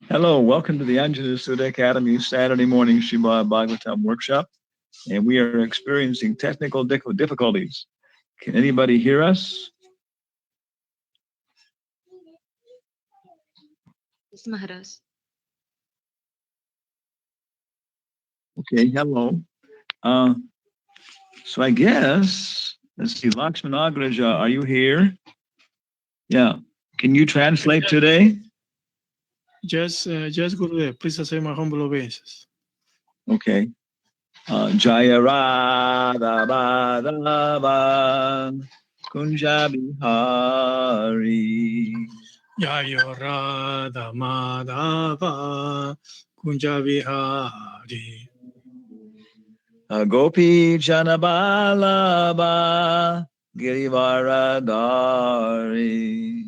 Hello, welcome to the Anjana Sudha Academy Saturday morning Srimad Bhagavatam workshop, and we are experiencing technical difficulties. Can anybody hear us? Yes, Maharaj. Okay, hello. So I guess, let's see, Lakshman Agraja, are you here? Yeah. Can you translate today? Yes, Gurudev, please accept my humble obeisances. Okay. Jaya Radha Madhava Kunja Bihari. Jaya Radha Madhava Kunja Vihari. Gopi Janabalaba Girivaradari.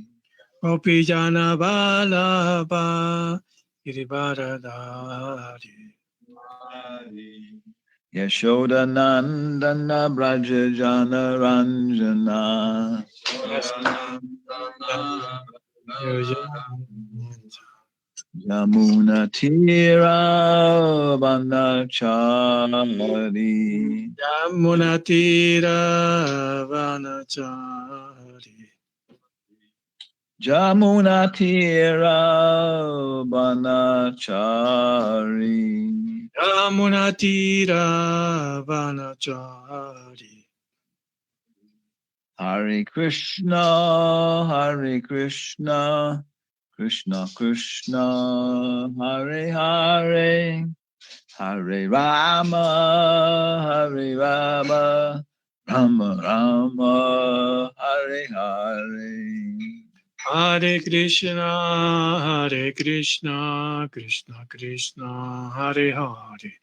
Gopi Jana Balaba Girivaradari. Yashoda Nandana Braja Jana Ranjana. Yamuna Tira Vanachari. Yamunatira Vanachari. Jamuna Tira Vanachari. Yamunatira Vanachari. Hare Krishna, Krishna Krishna, Hare Hare, Hare Rama, Rama Rama, Hare Hare. Hare Krishna, Krishna Krishna, Hare Hare,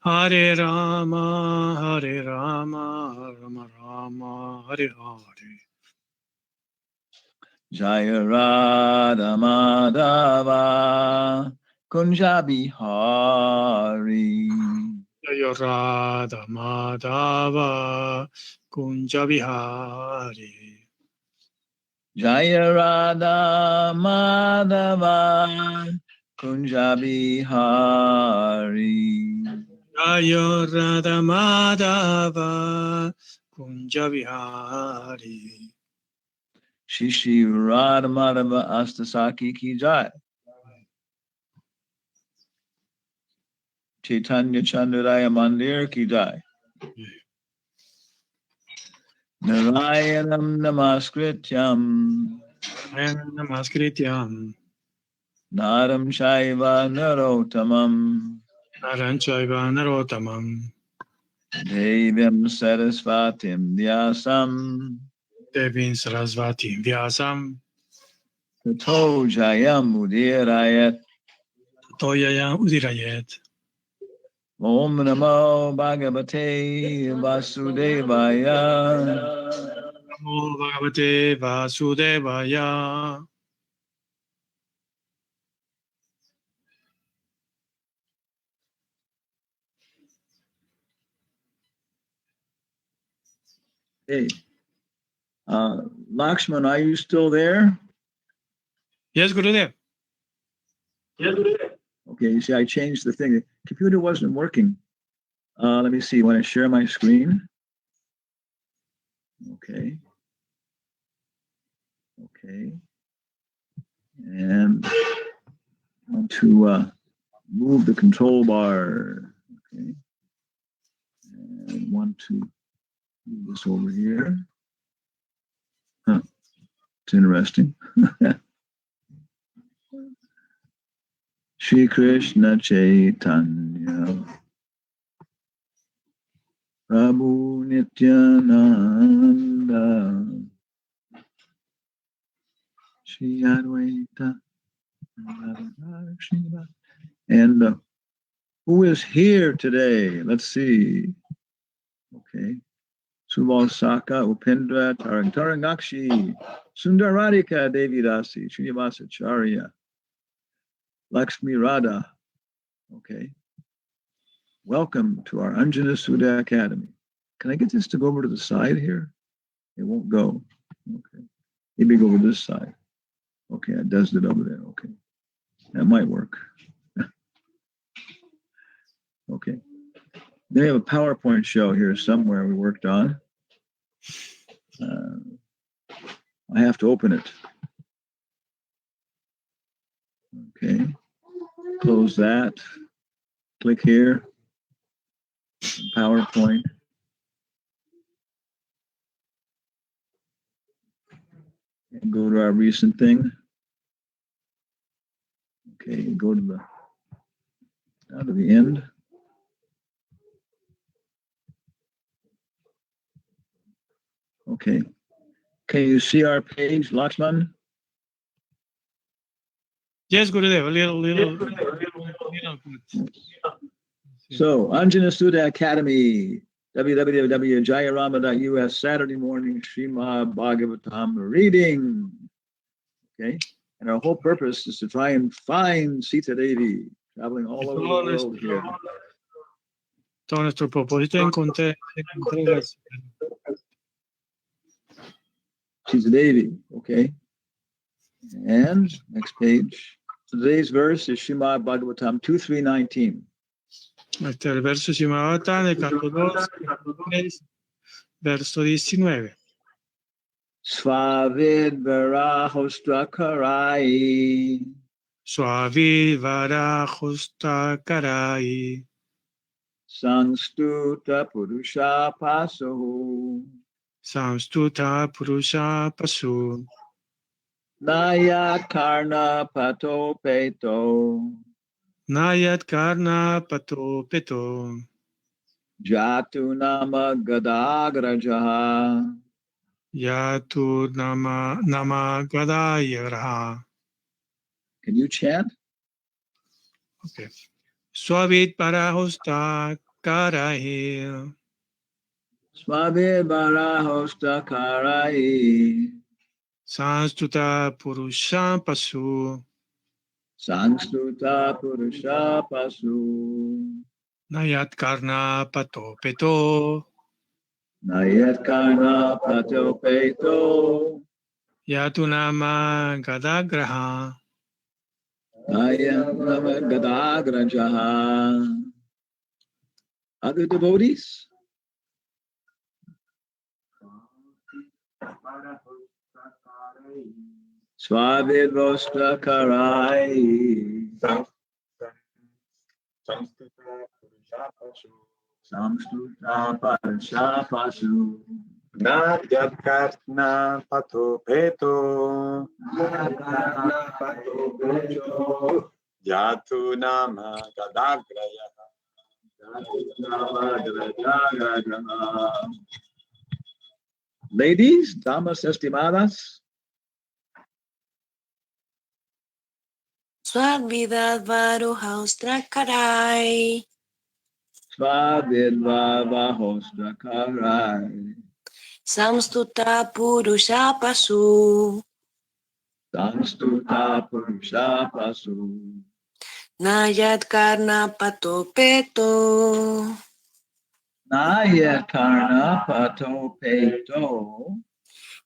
Hare Rama, Rama Rama, Hare Hare. Jaya Radha Madhava Kunja Bihari. Jaya Radha Madhava Kunja Vihari. Jaya Radha Madhava Kunja Bihari. Jaya Radha Madhava Kunja Vihari. Shri Radha Madhava Astasaki Ki Jai. Chaitanya Chandradaya Mandir Ki Jai. Narayanam Namaskrityam Namaskrityam Naram Shaiva Narotamam Naranchaiva Narotamam Devyam Sarasvatim Vyasam Devin Sarasvati Vyasam Tato Jayam Udirayat. Toyaya Udirayet. Om Namo Bhagavate Vasudevaya. Namo Bhagavate Vasudevaya. Hey, Lakshman, are you still there? Yes, Gurudev. Okay, you see, I changed the thing. The computer wasn't working. Let me see. Want to share my screen? Okay. And I want to move the control bar. Okay. And want to move this over here. Huh. It's interesting. Shri Krishna Chaitanya Prabhu Nityananda Shri Advaita. And who is here today? Let's see. Okay. Subal-saka, Upendra, Tarangakshi, Sundaradika, Devidasi, Srinivasacharya, Lakshmi Radha. Okay. Welcome to our Anjana Sudha Academy. Can I get this to go over to the side here? It won't go. Okay. Maybe go over this side. Okay, it does it over there. Okay. That might work. Okay. They have a PowerPoint show here somewhere we worked on. I have to open it. Okay. Close that. Click here. PowerPoint. And go to our recent thing. Okay, go to down to the end. Okay. Can you see our page, Lakshman? Yes, Gurudev, a little. So, Anjana Sudha Academy, www.jayarama.us, Saturday morning, Srimad Bhagavatam reading. Okay. And our whole purpose is to try and find Sita Devi, traveling all over the world here. Todo nuestro propósito es encontrar Sita Devi, okay. And next page. Today's verse is Srimad Bhagavatam 2.3.19. el verso Srimad del capítulo 2, verso 19. Svavid varahostakarai. Suavi varahostakarai. Sanstuta purusha paso. Samstuta purusha pasu. Naya karna pato peto. Nayat karna pato peto. Jatu nama gadagrajaha. Yatu nama gadayaraha. Can you chant? Okay. Suavit varahostakarai. Svavid varahostakarai. Sanstuta purusha pasu. Sanstuta purusha pasu. Nayat karna pato peto. Nayat karna pato peto. Yatu nama gadagraha. Nayat nama gadagrajaha. Other devotees? Svavidvostakarai. Samstuta parasha pasu. Nayat karna pato peto. Yatu nama gadagraya. Ladies, damas estimadas. Swavidad varuhaustrakarai. Svavidvavahostakarai. Samstuta purusha pasu. Samstuta purusha pasu. Nayat karna pato peto. Nayat karna pato peto.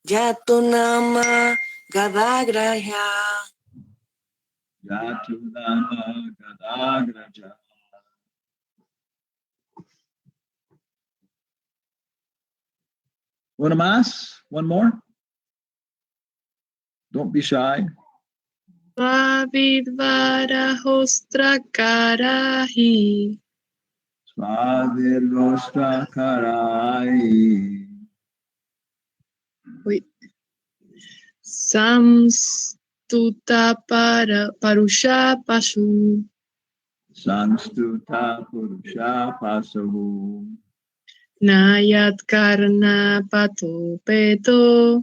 Yatu nama gadagraya. Yatu nama gadagraja. Una más? One more? Don't be shy. Svavidvarahostrakarahi. Svavidvostakarai. Wait. Samstuta parusha pasu. Samstuta purusha pasahu. Nayat karna pato peto.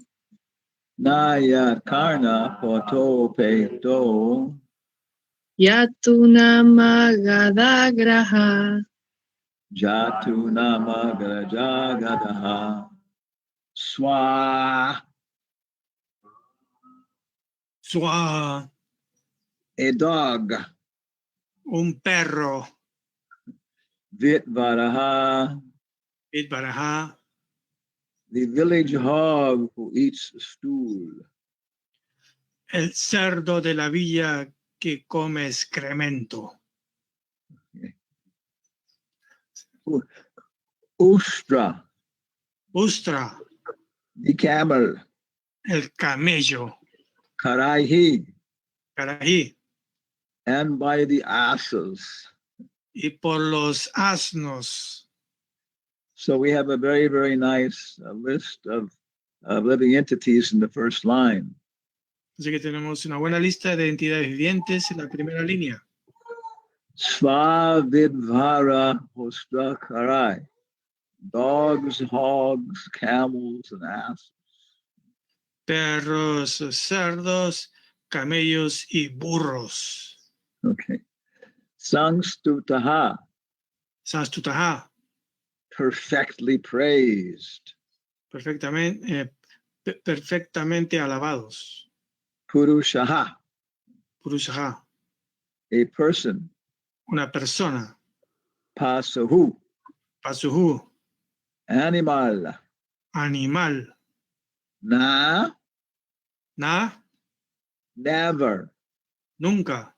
Nayat karna poto peto. Yatu nama gadagraha. Jatu nama gajagadaha. Swa. Swa. A dog. Un perro. Vitvaraha. Vidvaraha. The village hog who eats stool. El cerdo de la villa que come excremento. Ustra, Ustra, the camel. el camello. Karaihi, Carají. and by the asses. Y por los asnos. So we have a very, very nice list of living entities in the first line. Así que tenemos una buena lista de entidades vivientes en la primera línea. Svavidvara hostra karai. Dogs, hogs, camels, and asses. Perros, cerdos, camellos y burros. Okay. Sangstutaha, Sanstutaha, perfectly praised. perfectamente alabados. Purushaha, Purushaha, a person. una persona. Pasahu, Pasuhu, animal. animal. Na, never. Nunca.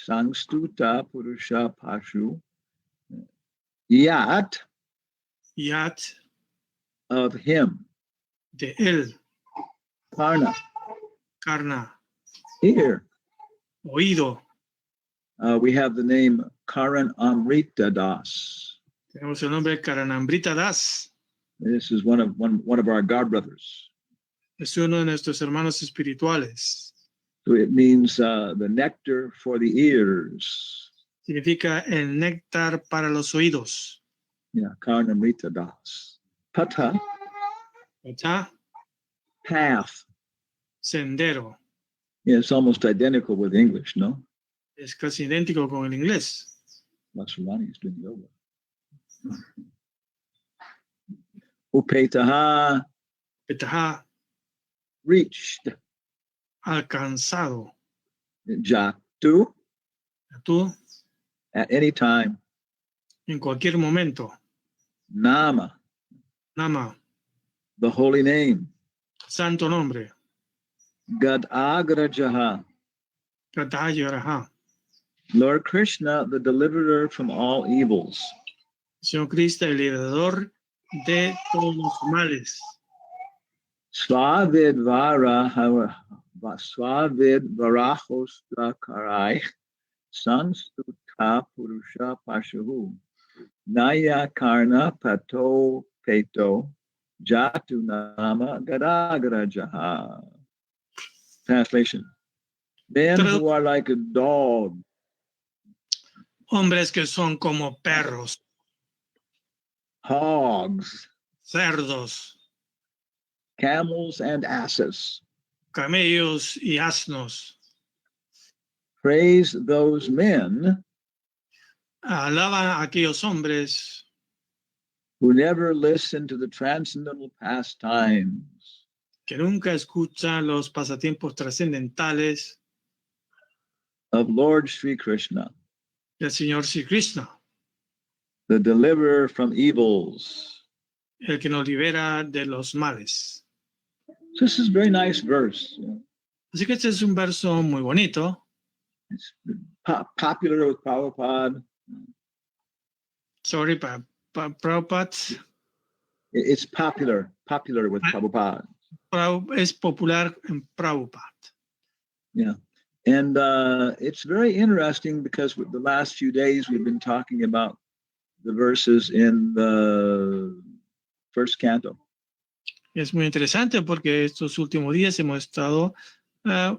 Sangstuta Purusha Pashu. Yat, Yat, of him. de él. Karna, Karna, here. oído. We have the name Karan Amrita Das. Tenemos el nombre Karanamrita Das. This is one of our god brothers. Es uno de nuestros hermanos espirituales. So it means the nectar for the ears. Significa el néctar para los oídos. Yeah, Karan Amrita Das. Pata, Pata, path. sendero. Yeah, it's almost identical with English, no? Es casi idéntico con el inglés. Masrani is doing yoga. Upetaha, Petaha, reached. alcanzado. Jatu, Tú, at any time. en cualquier momento. Nama, Nama, the holy name. santo nombre. Gadagrajaha, Katayaraha. Lord Krishna, the deliverer from all evils. Señor Cristo, el liberador de todos los males. Svavid varahostra karai sanstuta purusha pashahu naya karna pato peto jatu nama gadagrajaha. Translation. Men who are like a dog. Hombres que son como perros, Hogs, cerdos, camels, and asses. camellos y asnos. Praise those men Alaban a aquellos hombres who never listen to the transcendental pastimes que nunca escuchan los pasatiempos trascendentales of Lord Sri Krishna, del Señor Sri Krishna, the deliverer from evils. el que nos libera de los males. So this is a very nice verse. Así que este es un verso muy bonito. It's popular with Prabhupada. Sorry, Prabhupada. It's popular with Prabhupada. Es popular en Prabhupada. Yeah. And it's very interesting because the last few days we've been talking about the verses in the first canto. Es muy interesante porque estos últimos días hemos estado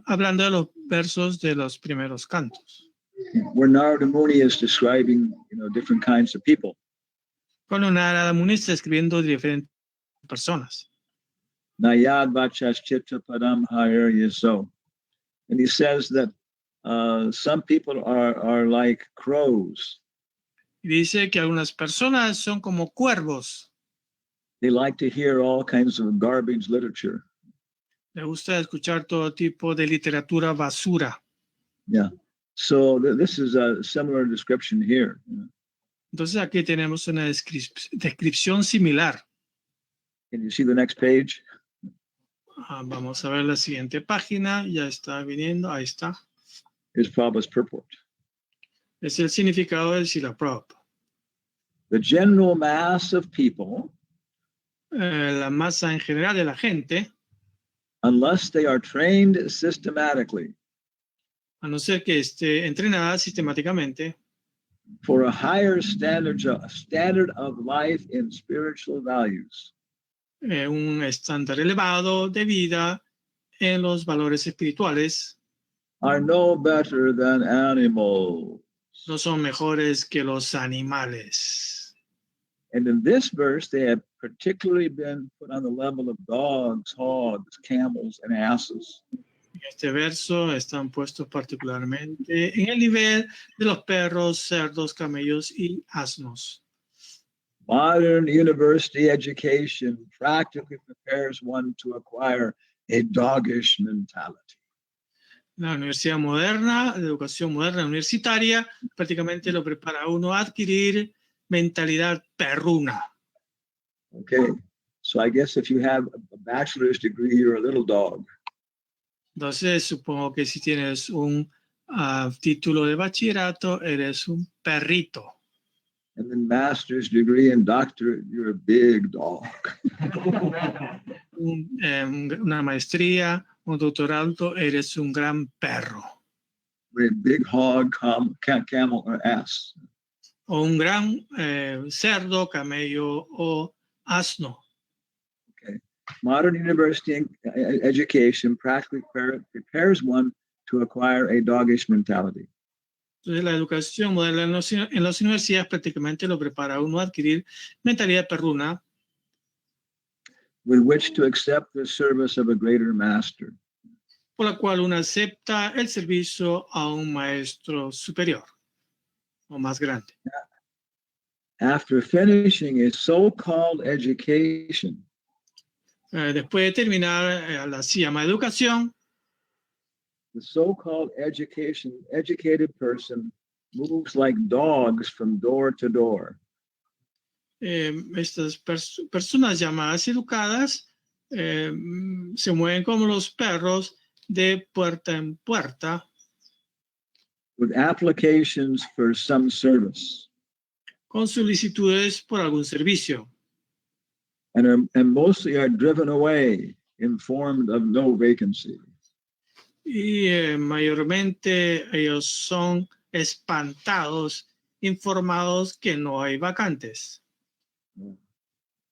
hablando de los versos de los primeros cantos. Where Narada Muni is describing, different kinds of people. Cuando Narada Muni está escribiendo de diferentes personas. Nayad Vachashchitra Padam Harir Yaso. And he says that some people are like crows. Y dice que algunas personas son como cuervos. They like to hear all kinds of garbage literature. Le gusta escuchar todo tipo de literatura basura. Yeah. So this is a similar description here. Entonces aquí tenemos una descripción similar. Can you see the next page? Vamos a ver la siguiente página. Ya está viniendo. Ahí está. is Prabhupada's purport. Es el significado del Srila Prabhupada. The general mass of people, La masa en general de la gente, unless they are trained systematically a no ser que esté entrenada sistemáticamente for a higher standard of life in spiritual values, un estándar elevado de vida en los valores espirituales, are no better than animals. no son mejores que los animales. And in this verse, they have particularly been put on the level of dogs, hogs, camels, and asses. En este verso están puestos particularmente en el nivel de los perros, cerdos, camellos y asnos. Modern university education practically prepares one to acquire a doggish mentality. La universidad moderna, la educación moderna universitaria, prácticamente lo prepara a uno a adquirir mentalidad perruna. Okay, so I guess if you have a bachelor's degree, you're a little dog. Entonces, supongo que si tienes un título de bachillerato, eres un perrito. And then master's degree and doctorate, you're a big dog. Una maestría, un doctorado, eres un gran perro. A big hog, camel, or ass. O un gran cerdo, camello o asno. Okay. Modern university education practically prepares one to acquire a doggish mentality. Entonces, la educación moderna en las universidades prácticamente lo prepara a uno a adquirir mentalidad perruna, with which to accept the service of a greater master. por la cual uno acepta el servicio a un maestro superior o más grande. After finishing a so-called education, Después de terminar la se llama educación, the so-called educated person moves like dogs from door to door. Estas personas llamadas educadas se mueven como los perros de puerta en puerta, with applications for some service, con solicitudes por algún servicio, and mostly are driven away, informed of no vacancy. y mayormente ellos son espantados, informados que no hay vacantes.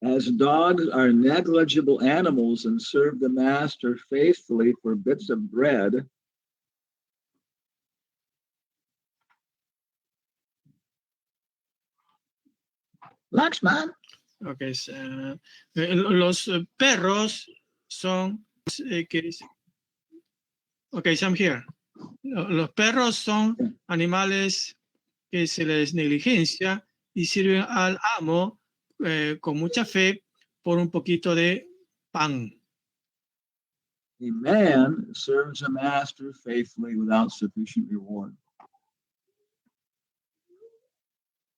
As dogs are negligible animals and serve the master faithfully for bits of bread, Lakshman. Okay, los perros son okay, I'm here. Los perros son animales que se les negligencia y sirven al amo con mucha fe por un poquito de pan. A man serves a master faithfully without sufficient reward.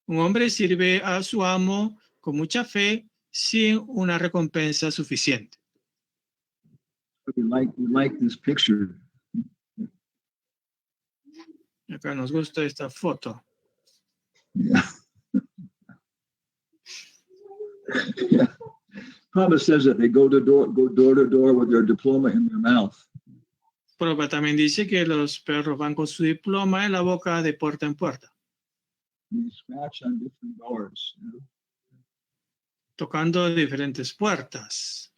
Un hombre sirve a su amo con mucha fe sin una recompensa suficiente. We like this picture. Acá nos gusta esta foto. Yeah. Yeah. Prabhupada says that they go door to door with their diploma in their mouth. Prabhupada también dice que los perros van con su diploma en la boca de puerta en puerta, They scratch on different doors. You know? tocando diferentes puertas.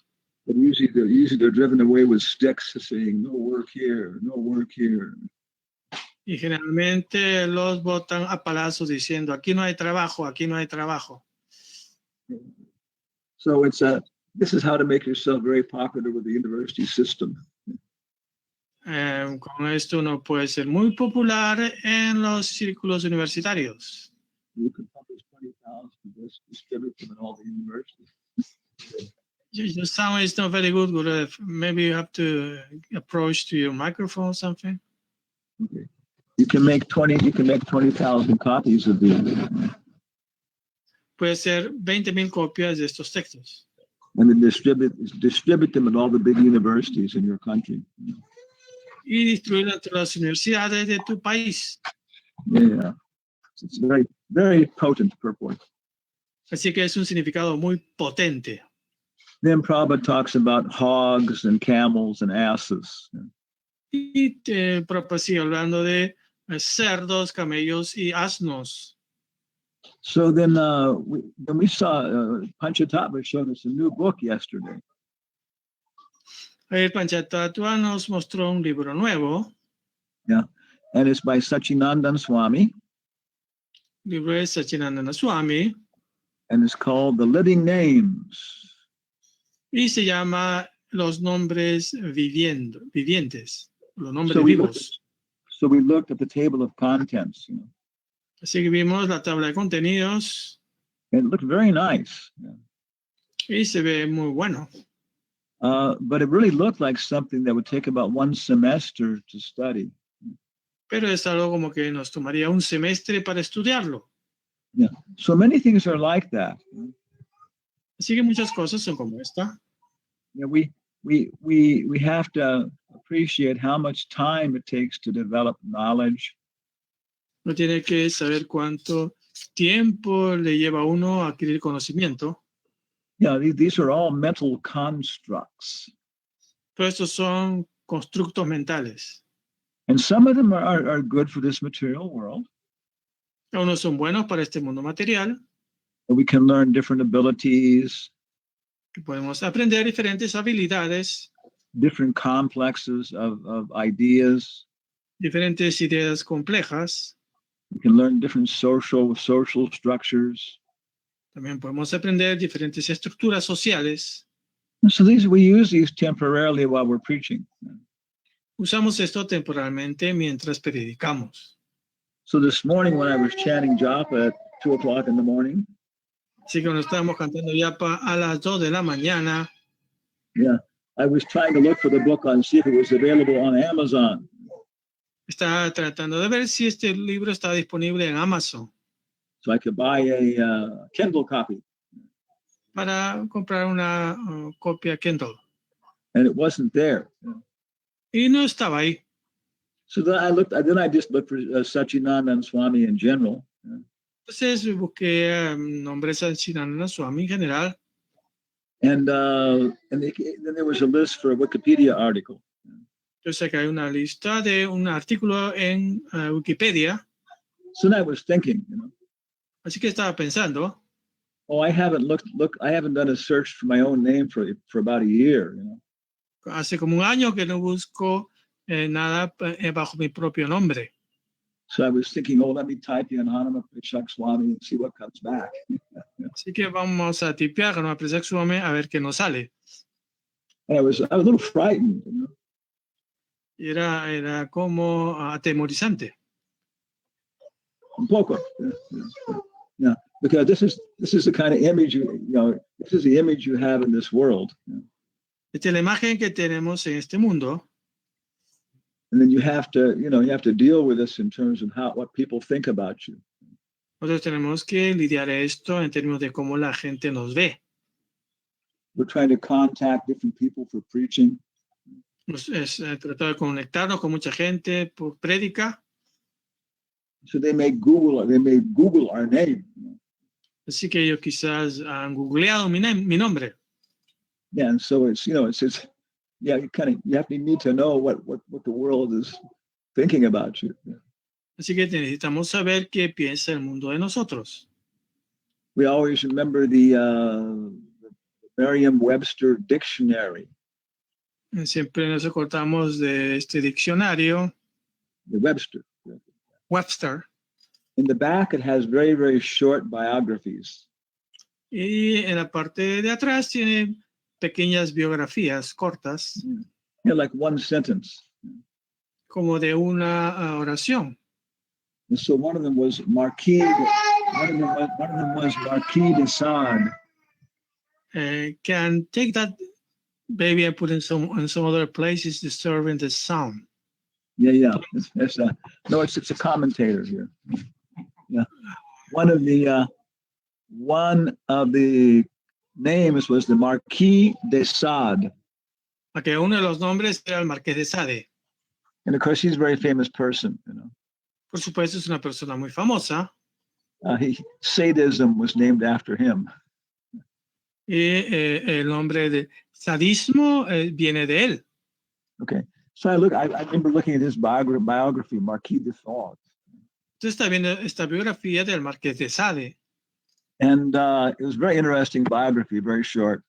But usually they're driven away with sticks, saying, "No work here, no work here." Y generalmente los botan a palazos diciendo, aquí no hay trabajo, aquí no hay trabajo. So this is how to make yourself very popular with the university system. Con esto uno puede ser muy popular en los círculos universitarios. You can publish 20,000 books, distribute them in all the universities. Your sound is not very good, Gurudev. Maybe you have to approach to your microphone or something. Okay. You can make 20,000 copies of these. Puede ser 20,000 copias de estos textos. And then distribute them in all the big universities in your country. y distribuirlo entre las universidades de tu país. Yeah. It's very, very potent purport. Así que es un significado muy potente. Then Prabhupada talks about hogs and camels and asses. Y Prabhupada sigue hablando de cerdos, camellos y asnos. So then we saw Panchatattva showed us a new book yesterday. El Panchatattva nos mostró un libro nuevo. Yeah. And it's by Sachinandan Swami. El libro es Sachinandana Swami. And it's called The Living Names. Y se llama Los Nombres Vivientes. Los nombres So vivos. we looked at the table of contents. You know, Así que vimos la tabla de contenidos and it looked very nice. Yeah. y se ve muy bueno. But it really looked like something that would take about one semester to study. Pero es algo como que nos tomaría un semestre para estudiarlo. Yeah. So many things are like that. Así que muchas cosas son como esta. You know, we have to appreciate how much time it takes to develop knowledge. Uno tiene que saber cuánto tiempo le lleva a uno a adquirir conocimiento. Yeah, these are all mental constructs. Pero estos son constructos mentales. And some of them are good for this material world. Algunos son buenos para este mundo material, And we can learn different abilities, que podemos aprender diferentes habilidades, different complexes of ideas. diferentes ideas complejas. We can learn different social structures. También podemos aprender diferentes estructuras sociales. And so we use these temporarily while we're preaching. Usamos esto temporalmente mientras predicamos. So this morning when I was chanting japa at 2 o'clock in the morning, Así que cuando estábamos cantando yapa a las 2 de la mañana, yeah, I was trying to look for the book and see if it was available on Amazon. estaba tratando de ver si este libro está disponible en Amazon So I could buy a Kindle copy. para comprar una copia Kindle. And it wasn't there. Y no estaba ahí. So then I just looked for Sachinandan Swami in general. Entonces busqué nombres de Sachinandana Swami en general. And then there was a list for a Wikipedia article. Entonces acá hay una lista de un artículo en Wikipedia. So then I was thinking, you know, Así que estaba pensando, I haven't I haven't done a search for my own name for about a year, you know. hace como un año que no busco nada bajo mi propio nombre. So I was thinking, let me type in Hanumatpresaka Swami and see what comes back. Así que vamos a tipear Hanumatpresaka Swami a ver qué nos sale. And I was a little frightened, you know. Y era como atemorizante. Un poco. Yeah. Because this is the kind of image this is the image you have in this world. Esta es la imagen que tenemos en este mundo. And then you have to deal with this in terms of what people think about you. Nosotros tenemos que lidiar esto en términos de cómo la gente nos ve. We're trying to contact different people for preaching. Tratar de conectarnos con mucha gente por prédica. So they may Google our name. Así que ellos quizás han googleado mi nombre. Yeah, and so it's you need to know what the world is thinking about you. Así que necesitamos saber qué piensa el mundo de nosotros. We always remember the Merriam-Webster dictionary. Siempre nos acordamos de este diccionario. The Webster. In the back, it has very, very short biographies. Y en la parte de atrás tiene pequeñas biografías cortas. Like one sentence. Como de una oración. And so one of them was Marquis. One of them was Marquis de Sade. Can take that maybe I put in some other places disturbing the sound. Yeah. It's a commentator here. Yeah. One of the names was the Marquis de Sade. Okay, uno de los nombres era el Marqués de Sade. And of course, he's a very famous person, you know. Por supuesto, es una persona muy famosa. Sadism was named after him. Y el nombre de sadismo viene de él. Okay. So I remember looking at his biography, Marquis de Sade. Usted está viendo esta biografía del Marqués de Sade. And it was a very interesting biography, very short.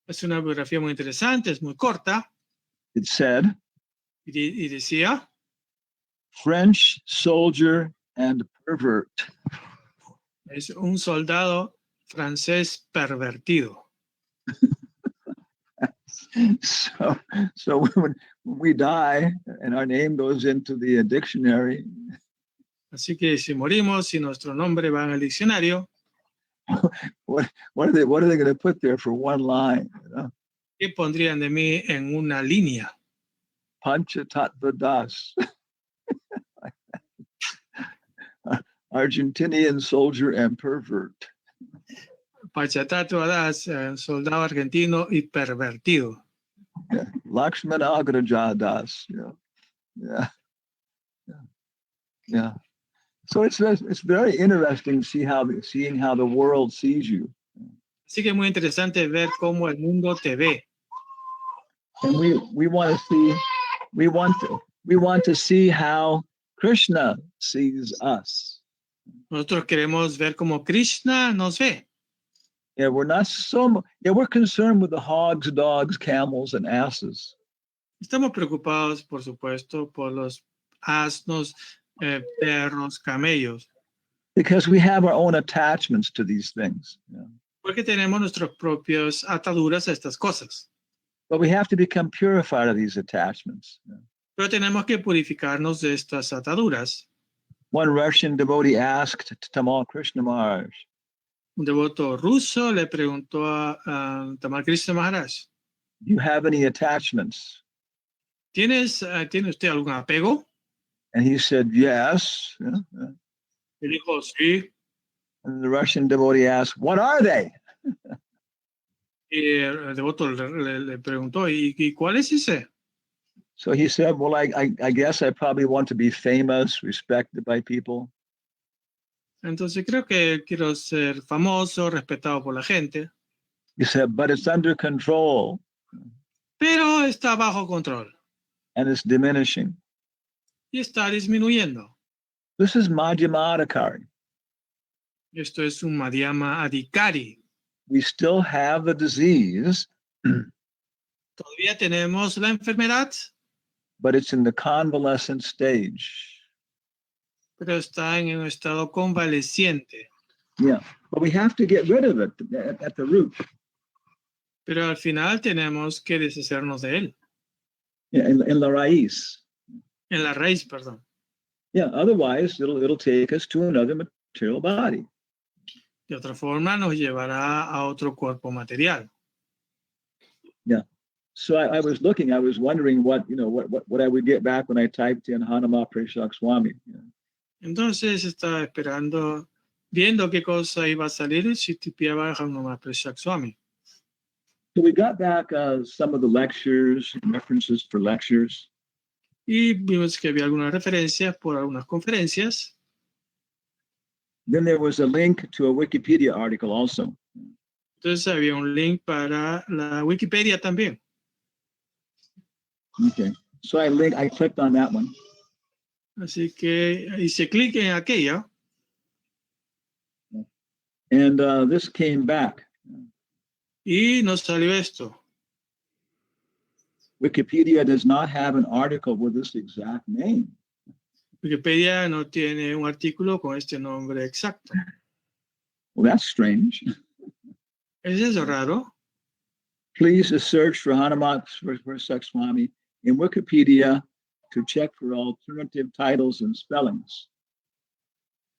Es una biografía muy interesante, es muy corta. It said, Y decía, French soldier and pervert. es un soldado francés pervertido. So when we die and our name goes into the dictionary, Así que si morimos, si nuestro nombre va en el diccionario, what are they going to put there for one line? You know? ¿qué pondrían de mí en una línea? Panchatattva Das. Argentinian soldier and pervert. Panchatattva Das, soldado argentino y pervertido. Yeah. Lakshmana Agraja Das. Yeah. So it's very interesting seeing how the world sees you. Así que es muy interesante ver cómo el mundo te ve. And we want to see how Krishna sees us. Nosotros queremos ver cómo Krishna nos ve. Yeah, we're concerned with the hogs, dogs, camels, and asses. Estamos preocupados, por supuesto, por los asnos, perros, camellos. Because we have our own attachments to these things. Yeah. Porque tenemos nuestras propias ataduras a estas cosas. But we have to become purified of these attachments. Yeah. Pero tenemos que purificarnos de estas ataduras. One Russian devotee asked Tamal Krishna Maharaj, Un devoto ruso le preguntó a Tamal Krishna Maharaj, do you have any attachments? ¿Tiene usted algún apego? And he said, yes. Yeah. Él dijo, sí. And the Russian devotee asked, what are they? Y el devoto le preguntó, ¿y cuál es ese? So he said, well, I guess I probably want to be famous, respected by people. Entonces creo que quiero ser famoso, respetado por la gente. He said, but it's under control. Pero está bajo control. And it's diminishing. Y está disminuyendo. This is Madhyamadikari. Esto es un Madhyama Adhikari. We still have the disease. Todavía tenemos la enfermedad, but it's in the convalescent stage. pero está en un estado convaleciente. Yeah, but we have to get rid of it at the root. Pero al final tenemos que deshacernos de él. Yeah, in la raíz. En la raíz, perdón. Yeah, otherwise it'll take us to another material body. De otra forma nos llevará a otro cuerpo material. Yeah. So I was wondering what I would get back when I typed in Hanumatpresaka Swami. Yeah. Entonces estaba esperando, viendo qué cosa iba a salir si tipeaba Hanumatpresaka Swami. So we got back some of the lectures, references for lectures. Y vimos que había algunas referencias por algunas conferencias. Then there was a link to a Wikipedia article also. Entonces había un link para la Wikipedia también. Okay. So I clicked on that one. Así que hice clic en aquella. And this came back. Y nos salió esto. Wikipedia does not have an article with this exact name. Wikipedia no tiene un artículo con este nombre exacto. Well, that's strange. ¿Es eso raro? Please search for Hanumatpresaka Swami in Wikipedia to check for alternative titles and spellings.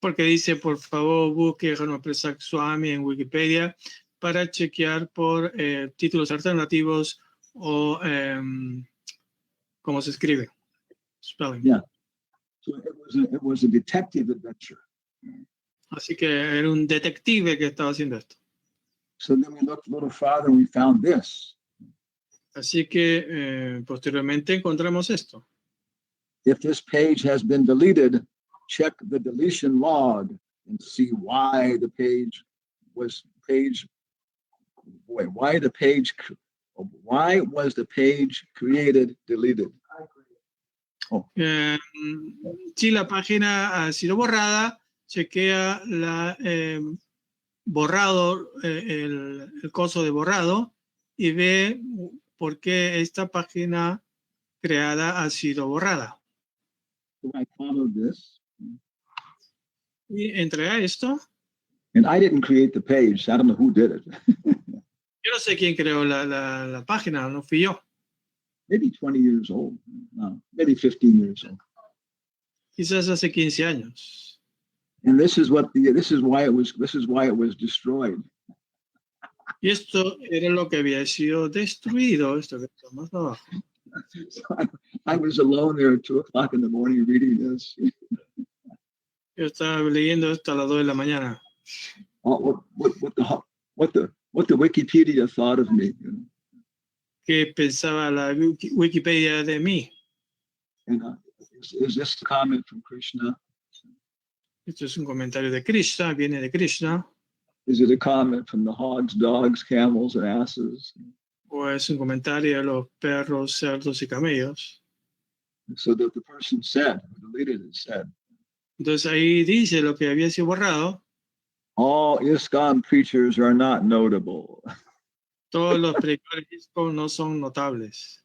Porque dice, por favor, busque Hanumatpresaka Swami en Wikipedia para chequear por títulos alternativos o cómo se escribe. Spelling. Yeah. So it was a detective adventure. Así que era un detective que estaba haciendo esto. So then we looked a little farther and we found this. Así que posteriormente encontramos esto. If this page has been deleted, check the deletion log and see why the page was why was the page created deleted? Si la página ha sido borrada, chequea la borrado, el coso de borrado y ve por qué esta página creada ha sido borrada. So I followed this. Y entré a esto. And I didn't create the page, so I don't know who did it. Yo no sé quién creó la página, no fui yo. Maybe 20 years old. No, maybe 15 years old. Quizás hace 15 años. And this is why it was destroyed. Y esto era lo que había sido destruido, esto que está más abajo. So I was alone there at 2 o'clock in the morning reading this. Yo estaba leyendo esto a las 2 de la mañana. What the Wikipedia thought of me, you know? ¿Qué pensaba la Wikipedia de mí? And is this a comment from Krishna? Esto es un comentario de Krishna, viene de Krishna. Is it a comment from the hogs, dogs, camels, and asses? O es un comentario de los perros, cerdos y camellos. So that the person said, who deleted it, said, Entonces ahí dice lo que había sido borrado. all ISKCON preachers are not notable. Todos los predicadores no son notables.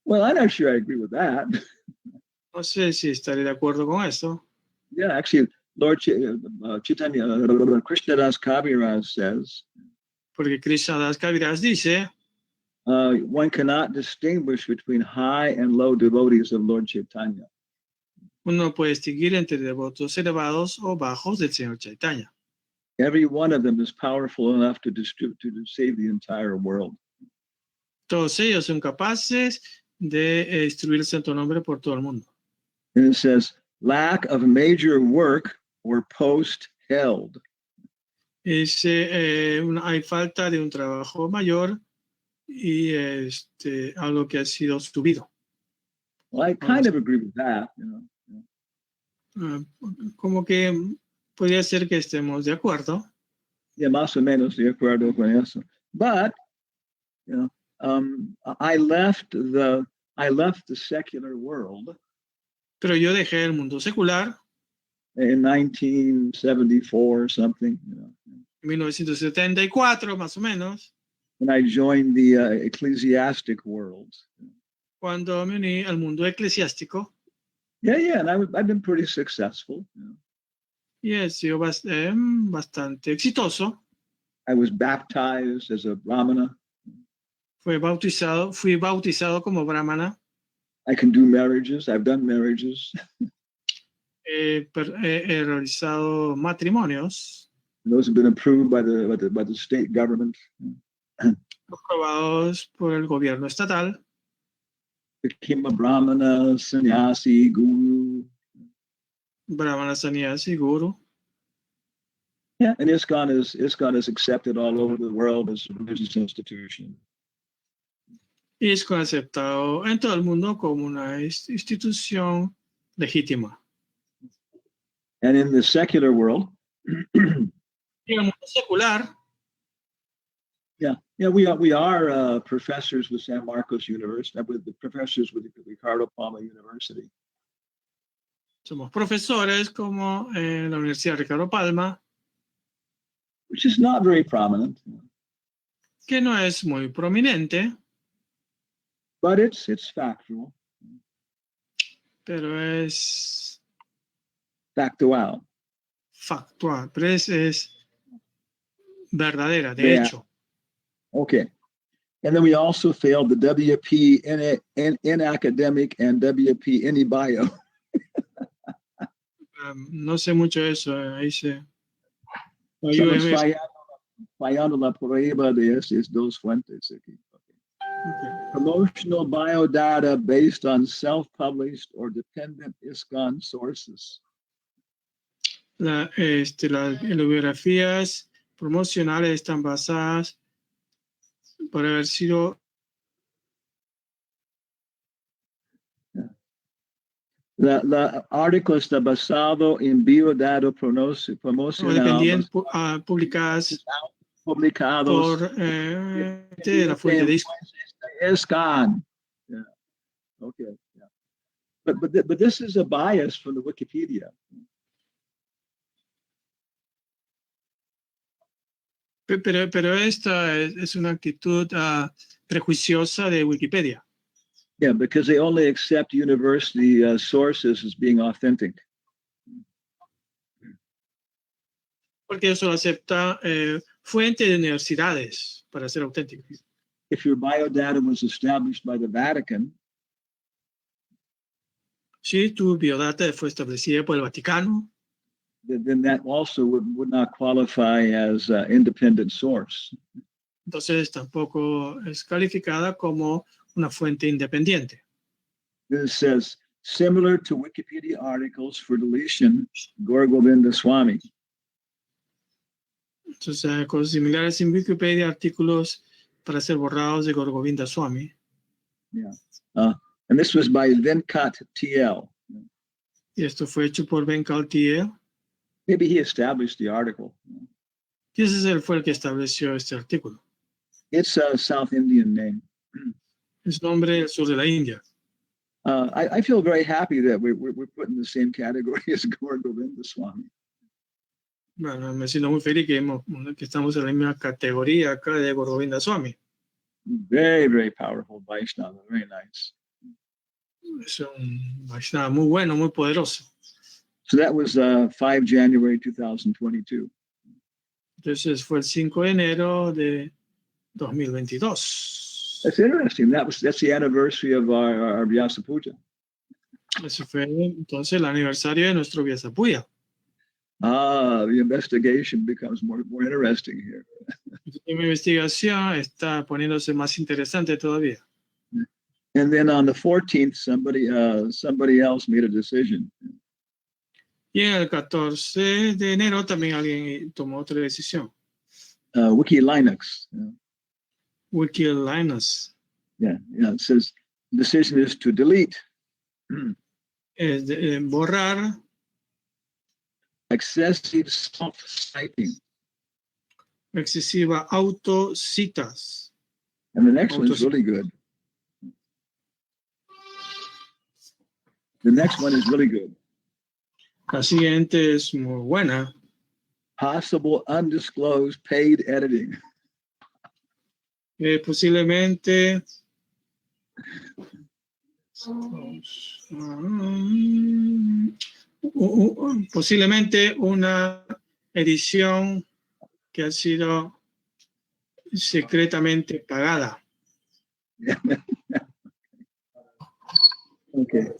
Well, I'm not sure I agree with that. No sé si estaré de acuerdo con eso. Yeah, actually, Lord Chaitanya, Krishnadas Kaviraj says, Porque Krishnadas Kaviraj dice, one cannot distinguish between high and low devotees of Lord Chaitanya. uno puede distinguir entre devotos elevados o bajos del Señor Chaitanya. Every one of them is powerful enough to save the entire world. Todos ellos son capaces de destruir el santo nombre por todo el mundo. And it says, lack of major work or post held. Hay falta de un trabajo mayor y algo que ha sido subido. Well, I kind of agree with that, you know. Como que podría ser que estemos de acuerdo. Yeah, más o menos de acuerdo con eso. But, you know, I left the secular world. Pero yo dejé el mundo secular. In 1974 or something, you know. 1974, más o menos. When I joined the ecclesiastic world. Cuando me uní al mundo eclesiástico. Yeah, and I've been pretty successful. You know. Y he sido bastante exitoso. I was baptized as a brahmana. Fui bautizado como brahmana. I can do marriages. I've done marriages. He realizado matrimonios. Those have been approved by the state government. Aprobados por el gobierno estatal. Became a brahmana, sannyasi, guru. Brahmana, sannyasi, guru. Yeah, and ISKCON is accepted all over the world as a religious institution. Y es aceptado en todo el mundo como una institución legítima. And in the secular world, en el mundo secular, we are professors with San Marcos University, with the professors with Ricardo Palma University. Somos profesores como en la Universidad Ricardo Palma, which is not very prominent, que no es muy prominente, but it's factual. Pero es factual, pero es verdadera, de hecho. Okay. And then we also failed the WP in academic and WP any bio. No sé mucho eso, ahí se... Fallando la prueba de esas dos fuentes aquí. Okay. Promotional biodata based on self-published or dependent ISKCON sources. Las biografías promocionales están basadas por haber sido La artículo está basado en biodata o promocional publicadas publicados por de la fuente de ESCON. Yeah. Okay. Yeah. But this is a bias from the Wikipedia. Pero esta es una actitud prejuiciosa de Wikipedia. Yeah, because they only accept university sources as being authentic. Porque eso lo acepta fuente de universidades para ser auténtico. If your biodata was established by the Vatican, Si tu biodata fue establecida por el Vaticano, then that also would not qualify as independent source. entonces tampoco es calificada como una fuente independiente. This says, similar to Wikipedia articles for deletion, Gaur Govinda Swami. Entonces, cosas similares en Wikipedia, artículos para ser borrados de Gaur Govinda Swami. Yeah. And this was by Venkat TL. Y esto fue hecho por Venkat TL. Maybe he established the article. Y ese fue el que estableció este artículo. It's a South Indian name. Es nombre del sur de la India. I feel very happy that we're put in the same category as Gaur Govinda Swami. Bueno, me siento muy feliz que estamos en la misma categoría acá de Gaur Govinda Swami. Very, very powerful Vaishnava, very nice. Es un Vaishnava muy bueno, muy poderoso. So that was 5 January 2022. Entonces fue el 5 de enero de 2022. That's interesting. That's the anniversary of our Vyasa Puja. Ese fue entonces el aniversario de nuestro Vyasa Puja. The investigation becomes more interesting here. Mi investigación está poniéndose más interesante todavía. And then on the 14th, somebody else made a decision. Y en el 14 de enero también alguien tomó otra decisión. Wiki Linux. Wiki Linux. Yeah, it says decision is to delete. Es de, borrar excessive self-citing. Excesiva autocitas. And the next one is really good. The next one is really good. La siguiente es muy buena. Possible undisclosed paid editing. Posiblemente posiblemente una edición que ha sido secretamente pagada. Okay.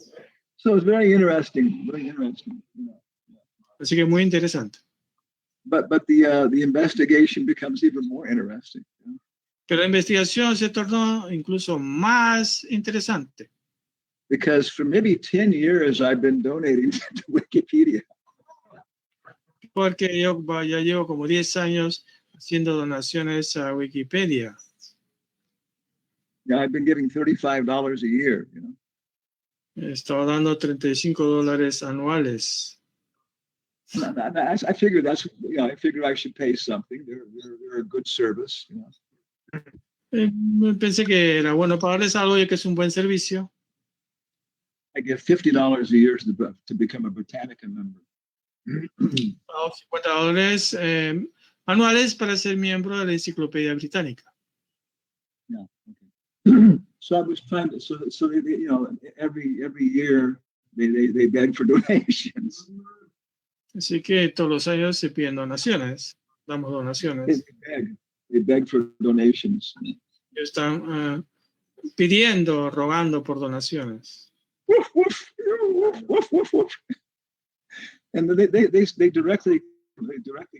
So it's very interesting, very interesting. Así que muy interesante. But the investigation becomes even more interesting. Pero la investigación se tornó incluso más interesante. Because for maybe 10 years I've been donating to Wikipedia. Porque yo ya llevo como 10 años haciendo donaciones a Wikipedia. Yeah, I've been giving $35 a year, you know. He estado dando $35 anuales. I figured that's, you know, I figured I should pay something. They're a good service, you know. Pensé que era bueno pagarles algo ya que es un buen servicio. I give $50 a year to become a Britannica member. $50 anuales para ser miembro de la Enciclopedia Británica. Yeah. Okay. So I was trying to, so they, you know, every year they beg for donations. Así que todos los años se piden donaciones, damos donaciones. They beg for donations. Están pidiendo, rogando por donaciones. And they directly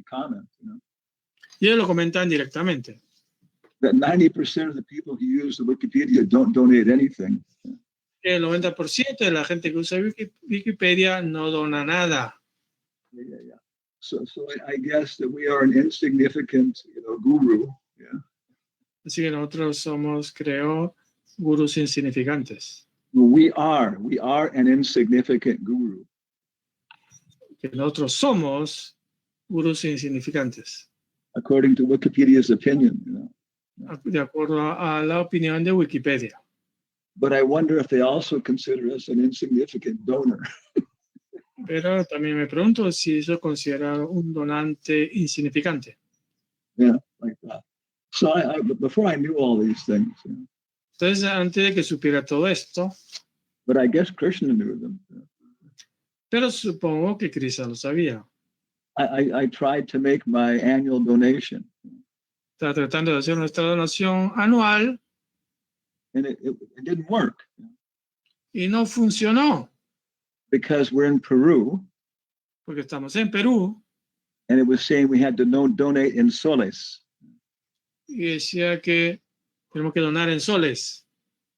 comment, you know. Y ellos lo comentan directamente. That 90% of the people who use the Wikipedia don't donate anything. El 90% de la gente que usa Wikipedia no dona nada. Yeah. So I guess that we are an insignificant, you know, guru. Yeah. Así que nosotros somos, creo, gurús insignificantes. We are an insignificant guru. Que nosotros somos gurús insignificantes, According to Wikipedia's opinion, you know. de acuerdo a la opinión de Wikipedia. But I wonder if they also consider us an insignificant donor. Pero también me pregunto si eso es considerado un donante insignificante. Yeah, like that. So before I knew all these things, you know, Entonces, antes de que supiera todo esto, but I guess Krishna knew them. pero supongo que Krishna lo sabía. I tried to make my annual donation, Está tratando de hacer nuestra donación anual and it didn't work y no funcionó, because we're in Peru, porque estamos en Perú and it was saying we had to donate in soles. y decía que tenemos que donar en soles.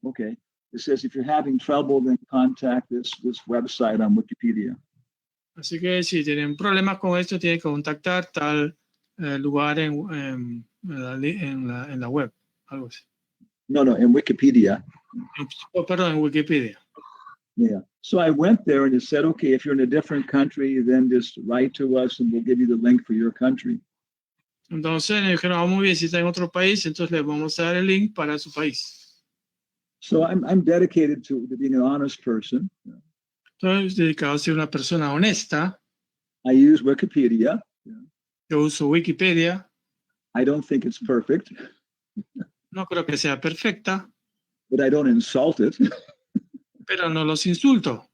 Okay. It says if you're having trouble, then contact this website on Wikipedia. Así que si tienen problemas con esto, tienen que contactar tal lugar en la web, algo así. No, in Wikipedia. Perdón, en Wikipedia. Yeah. So I went there and it said, okay, if you're in a different country, then just write to us and we'll give you the link for your country. Entonces me dijeron, muy bien, si está en otro país, entonces le vamos a dar el link para su país. So I'm dedicated to being an honest person. Entonces, dedicado a ser una persona honesta, I use Wikipedia. yo uso Wikipedia. I don't think it's perfect, No creo que sea perfecta, but I don't insult it. pero no los insulto.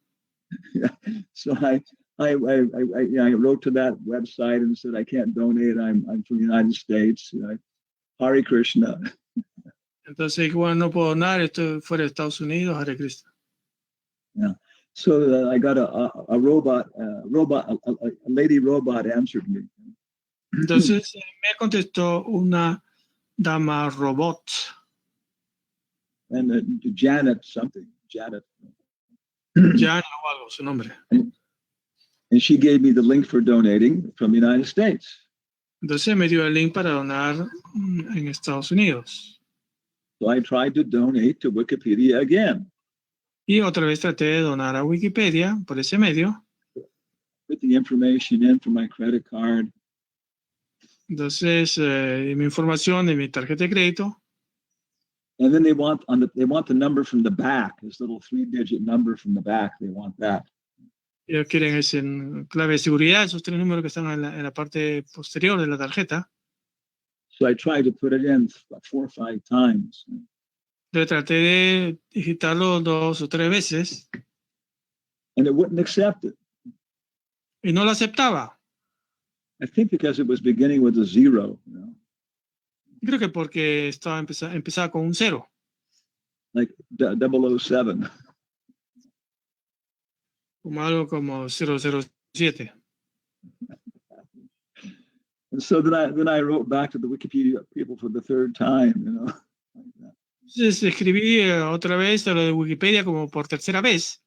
Yeah. So I wrote to that website and said I can't donate. I'm from the United States. Hare Krishna. Entonces, bueno, no puedo donar, estoy fuera de Estados Unidos, Hare Krishna. Yeah. So I got a robot, a lady robot answered me. Entonces me contestó una dama robot. And Janet something, Janet. Ya no algo su nombre. And she gave me the link for donating from the United States. Entonces me dio el link para donar en Estados Unidos. So I tried to donate to Wikipedia again. Y otra vez traté de donar a Wikipedia por ese medio. Put the information in for my credit card. Entonces, mi información de mi tarjeta de crédito. And then they want the number from the back, this little 3-digit number from the back. They want that. Ellos quieren ese clave de seguridad, esos 3 números que están en la parte posterior de la tarjeta. So I tried to put it in 4 or 5 times. Yo traté de digitarlo 2 o 3 veces And it wouldn't accept it. y no lo aceptaba. I think because it was beginning with a 0. Creo que porque empezaba con un 0. Like 007. Como algo como 007. And so then I wrote back to the Wikipedia people for the 3rd time, like that. Entonces escribí otra vez a lo de Wikipedia como por tercera vez,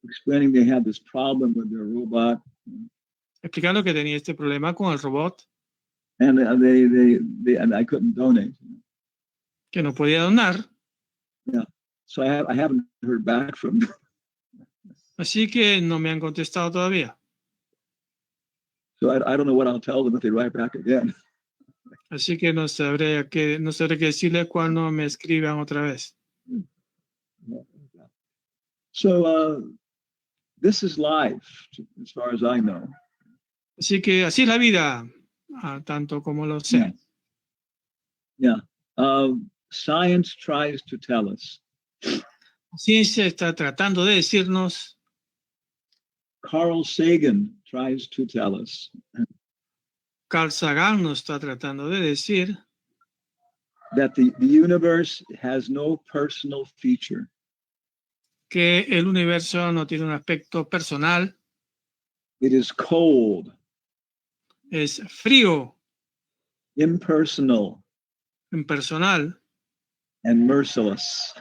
Explaining they had this problem with their robot. explicando que tenía este problema con el robot, And and I couldn't donate. que no podía donar. So I haven't heard back from them. Así que no me han contestado todavía. So I don't know what I'll tell them if they write back again. Así que no sabré qué decirle cuando me escriban otra vez. So this is life, as far as I know. Así que así es la vida, tanto como lo sé. Yeah. Science tries to tell us. La ciencia está tratando de decirnos, Carl Sagan tries to tell us. Carl Sagan nos está tratando de decir That the universe has no personal feature. que el universo no tiene un aspecto personal, It is cold, es frío, impersonal, impersonal and merciless.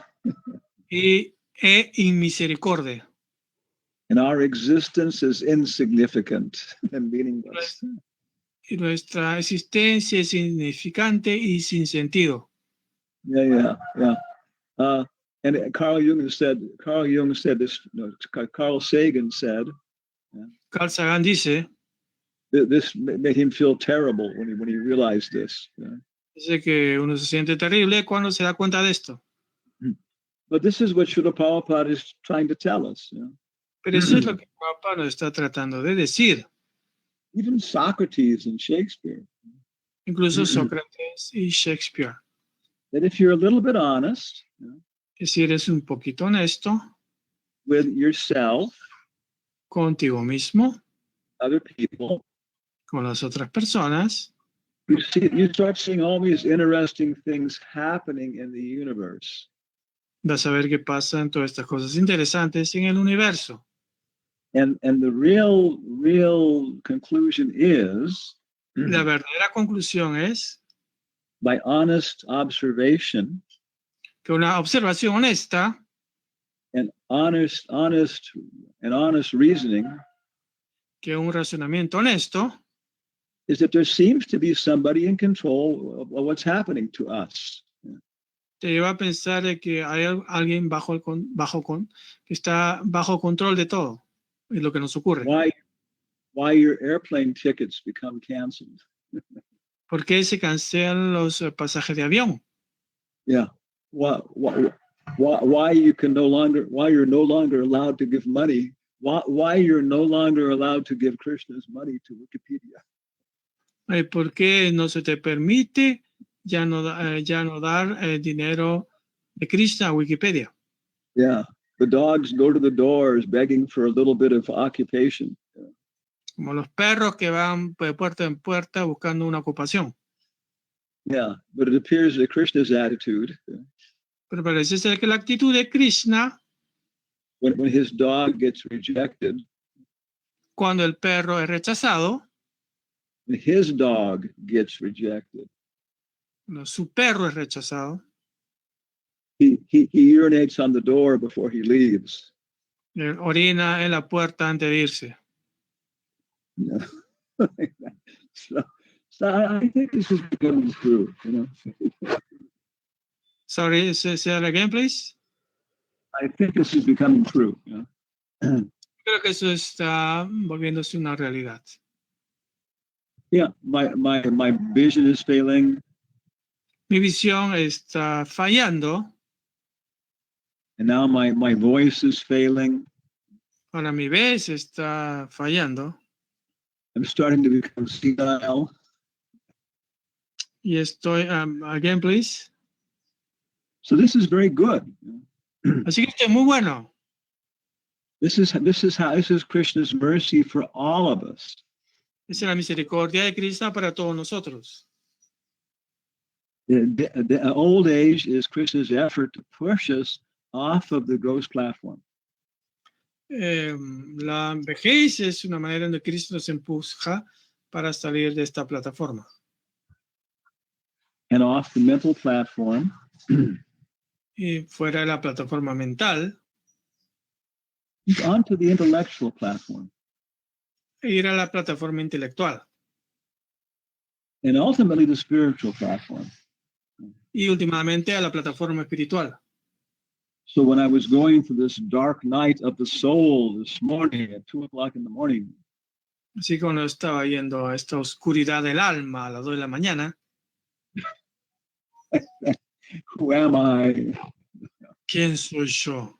e inmisericordia. And our existence is insignificant and meaningless. Y nuestra existencia es insignificante y sin sentido. Yeah. And Carl Jung said this, no, Carl Sagan said, Carl Sagan dice, this made him feel terrible when he realized this. dice que uno se siente terrible cuando se da cuenta de esto. But this is what Srila Prabhupada is trying to tell us. Pero eso es lo que Prabhupada nos está tratando de decir. Even Socrates and Shakespeare. Incluso Sócrates y Shakespeare. That if you're a little bit honest, Que si eres un poquito honesto with yourself, contigo mismo, other people, con las otras personas, you start seeing all these interesting things happening in the universe. vas a ver qué pasan todas estas cosas interesantes en el universo. And the real conclusion is, La verdadera conclusión es by honest observation que una observación honesta and honest reasoning que un razonamiento honesto is that there seems to be somebody in control of what's happening to us. te lleva a pensar de que hay alguien que está bajo control de todo y lo que nos ocurre. Why your airplane tickets become canceled? ¿Por qué se cancelan los pasajes de avión? Yeah. Why you're no longer allowed to give money? Why you're no longer allowed to give Krishna's money to Wikipedia? ¿Por qué no se te permite ya no dar dinero de Krishna a Wikipedia? Yeah. The dogs go to the doors begging for a little bit of occupation. Como los perros que van de puerta en puerta buscando una ocupación. Yeah, but it appears that Krishna's attitude, Pero parece ser que la actitud de Krishna, when his dog gets rejected, cuando el perro es rechazado, when his dog gets rejected, cuando su perro es rechazado, he urinates on the door before he leaves. orina en la puerta antes de irse. Yeah. So I think this is becoming true. Sorry, say that again, please. I think this is becoming true. Creo que eso está volviéndose una realidad. Yeah, my vision is failing. Mi visión está fallando. And now my voice is failing. Ahora mi voz está fallando. I'm starting to become senile. Y estoy, again, please. So this is very good. Así que esto es muy bueno. This is Krishna's mercy for all of us. Esa es la misericordia de Krishna para todos nosotros. The old age is Krishna's effort to push us off of the gross platform. La vejez es una manera en que Cristo nos empuja para salir de esta plataforma. And off the mental platform. Y fuera de la plataforma mental. Onto the intellectual platform. E ir a la plataforma intelectual. And ultimately the spiritual platform. Y últimamente a la plataforma espiritual. So when I was going through this dark night of the soul this morning at 2 o'clock in the morning. Así que cuando estaba yendo a esta oscuridad del alma a las 2 de la mañana. Who am I? ¿Quién soy yo?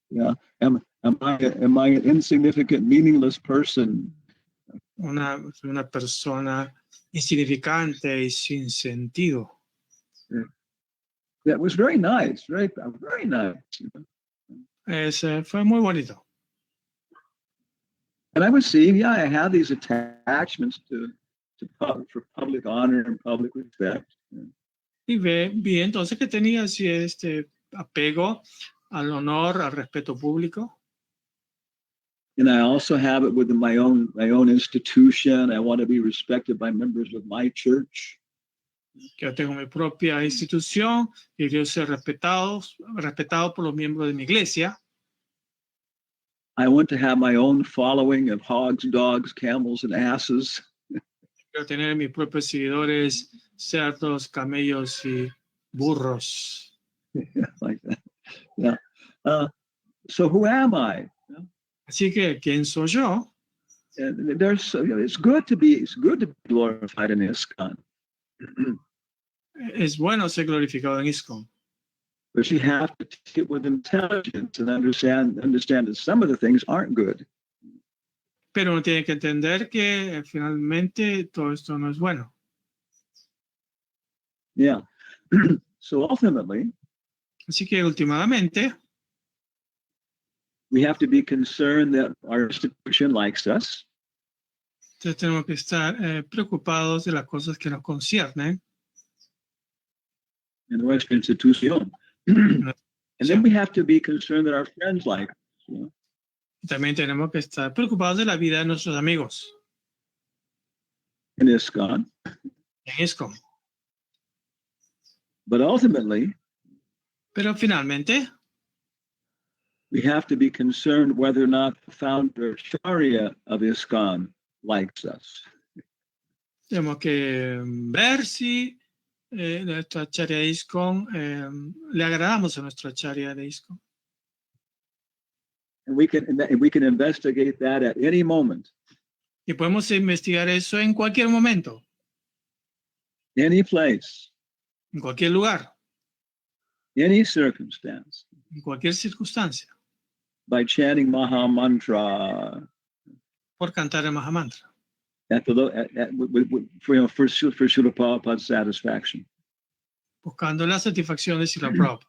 Yeah, am I an insignificant, meaningless person? Una persona insignificante y sin sentido. That was very nice, very nice. Fue muy bonito. And I was seeing, I have these attachments for public honor and public respect. Y vi entonces que tenía así este apego al honor, al respeto público. And I also have it with my own institution. I want to be respected by members of my church. Que yo tengo mi propia institución y quiero ser respetado por los miembros de mi iglesia. I want to have my own following of hogs, dogs, camels, and asses. Quiero tener mis propios seguidores, cerdos, camellos y burros. Like that. Yeah. So who am I? Así que, ¿quién soy yo? It's good to be glorified in ISKCON. Es bueno ser glorificado en ISKCON. But you have to take it with intelligence and understand that some of the things aren't good. Pero uno tiene que entender que finalmente todo esto no es bueno. Yeah. So ultimately, Así que últimamente we have to be concerned that our institution likes us. entonces tenemos que estar preocupados de las cosas que nos conciernen. In nuestra institución. And then we have to be concerned that our friends like us. You know? También tenemos que estar preocupados de la vida de nuestros amigos In ISKCON. en ISKCON. But ultimately, Pero finalmente we have to be concerned whether or not the founder Acharya of ISKCON likes us. tenemos que ver si nuestra acharya de ISKCON le agradamos a nuestra acharya de ISKCON. And we can investigate that at any moment, Y podemos investigar eso en cualquier momento, any place, en cualquier lugar, any circumstance, en cualquier circunstancia, by chanting Maha Mantra por cantar el Mahamantra. For Srila Prabhupada's satisfaction. Buscando la satisfacción de Srila Prabhupada.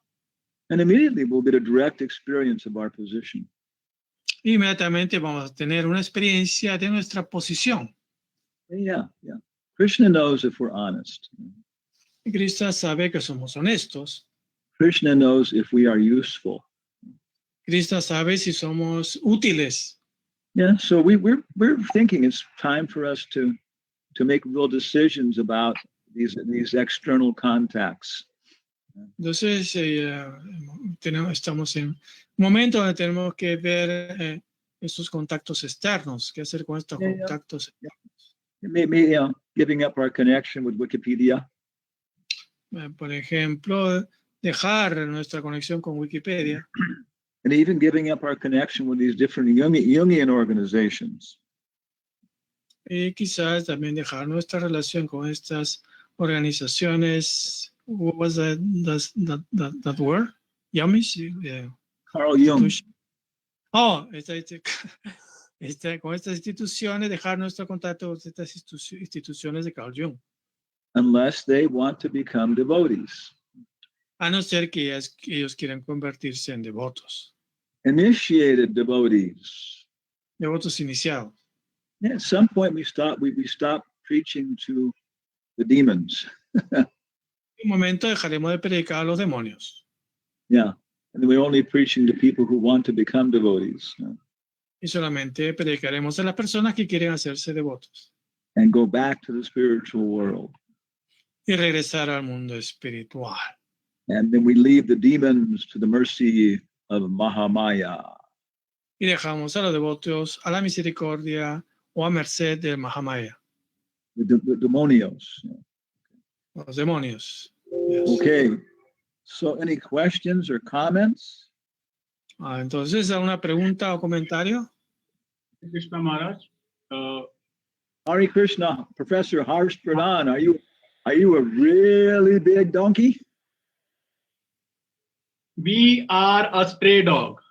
And immediately we'll get a direct experience of our position. Inmediatamente vamos a tener una experiencia de nuestra posición. Yeah. Krishna knows if we're honest. Y Krishna sabe que somos honestos. Krishna knows if we are useful. Krishna sabe si somos útiles. Yeah, so we're thinking it's time for us to make real decisions about these external contacts. Entonces, estamos en un momento donde tenemos que ver estos contactos externos. ¿Qué hacer con estos contactos externos? Maybe giving up our connection with Wikipedia. Por ejemplo, dejar nuestra conexión con Wikipedia. And even giving up our connection with these different Jungian organizations. Y quizás también dejar nuestra relación con estas organizaciones. What was that word? Yummies? Yeah. Carl Jung. Oh, con estas instituciones, dejar nuestro contacto con estas instituciones de Carl Jung. Unless they want to become devotees. A no ser que ellos quieran convertirse en devotos. Initiated devotees. Devotos iniciados. Yeah, at some point we stop preaching to the demons. En un momento dejaremos de predicar a los demonios. Yeah, and we're only preaching to people who want to become devotees. Y solamente predicaremos a las personas que quieren hacerse devotos. And go back to the spiritual world. Y regresar al mundo espiritual. And then we leave the demons to the mercy of Mahamaya. Y dejamos a los devotos a la misericordia o a merced del Mahamaya. The demonios. Los demonios. Yes. Okay. So any questions or comments? Entonces, ¿alguna pregunta o comentario? Krishna Maharaj. Hare Krishna, Professor Harsh Pradhan, are you a really big donkey? We are a stray dog.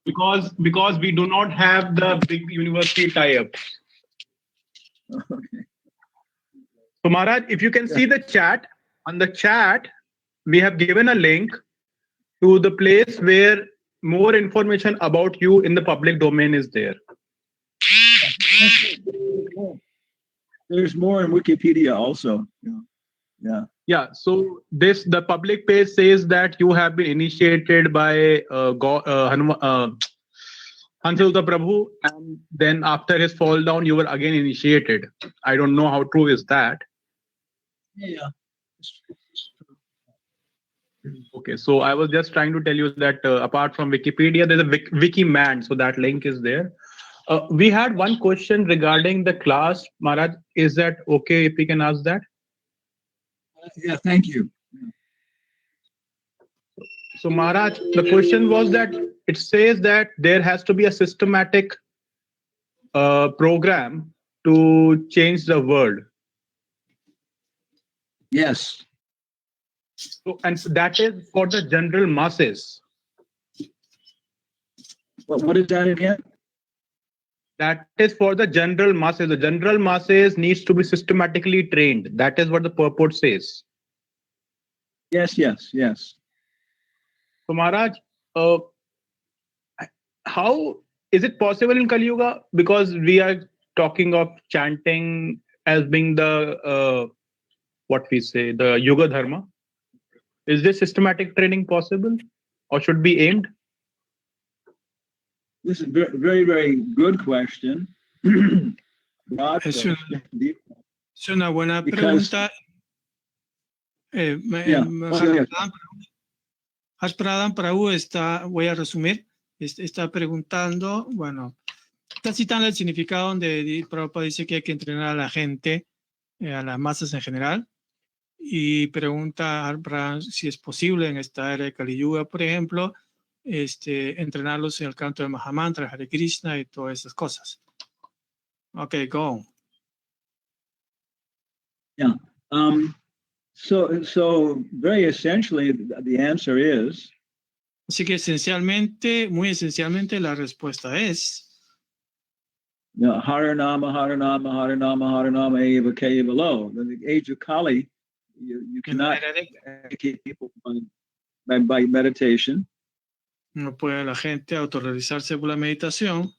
because we do not have the big university tie-ups. Okay. So Maharaj, if you can see the chat, on the chat, we have given a link to the place where more information about you in the public domain is there. There's more in Wikipedia also. Yeah. Yeah, so the public page says that you have been initiated by Hanumatpresaka Prabhu, and then after his fall down, you were again initiated. I don't know how true is that. Yeah. Okay, so I was just trying to tell you that apart from Wikipedia, there's a Wikiman, so that link is there. We had one question regarding the class, Maharaj. Is that okay if we can ask that? Yeah, thank you. So Maharaj, the question was that it says that there has to be a systematic program to change the world. Yes. So, and that is for the general masses. What is that again? That is for the general masses. The general masses needs to be systematically trained. That is what the purport says. Yes, yes, yes. So Maharaj, how is it possible in Kali Yuga? Because we are talking of chanting as being the what we say, the Yuga Dharma. Is this systematic training possible or should be aimed? This is a very, very, very good question. Broad Es question, deep. Es una buena Because- pregunta. Yeah. Okay. Hashpradhan Prabhu está, voy a resumir, está preguntando, bueno, está citando el significado donde Prabhupada dice que hay que entrenar a la gente, a las masas en general, y pregunta a Hashpradhan si es posible en esta era de Kali Yuga, por ejemplo, entrenarlos en el canto de Mahamantra, Hare Krishna y todas esas cosas. Ok, go. Yeah. So very essentially, the answer is, Así que esencialmente, muy esencialmente, la respuesta es Haranama, Haranama, Haranama, Haranama, Eva, Keva, Lo. In the age of Kali, you cannot educate people by meditation. no puede la gente autorrealizarse por la meditación,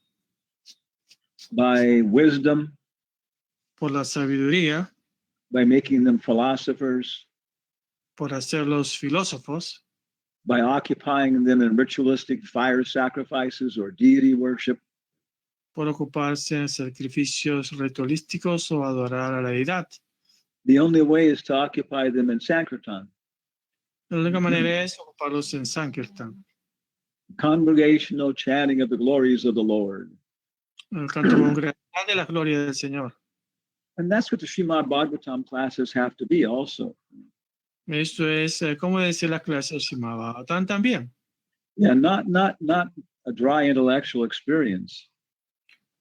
By wisdom, por la sabiduría, by making them philosophers, por hacerlos filósofos, by occupying them in ritualistic fire sacrifices or deity worship. por ocuparse en sacrificios ritualísticos o adorar a la deidad. The only way is to occupy them in Sankirtan. La única manera es ocuparlos en Sankirtan, Congregational chanting of the glories of the Lord. el canto congregacional de la gloria del Señor. And that's what the Srimad Bhagavatam classes have to be also. Esto es, como dice la clase del Srimad Bhagavatam también. Yeah, not a dry intellectual experience,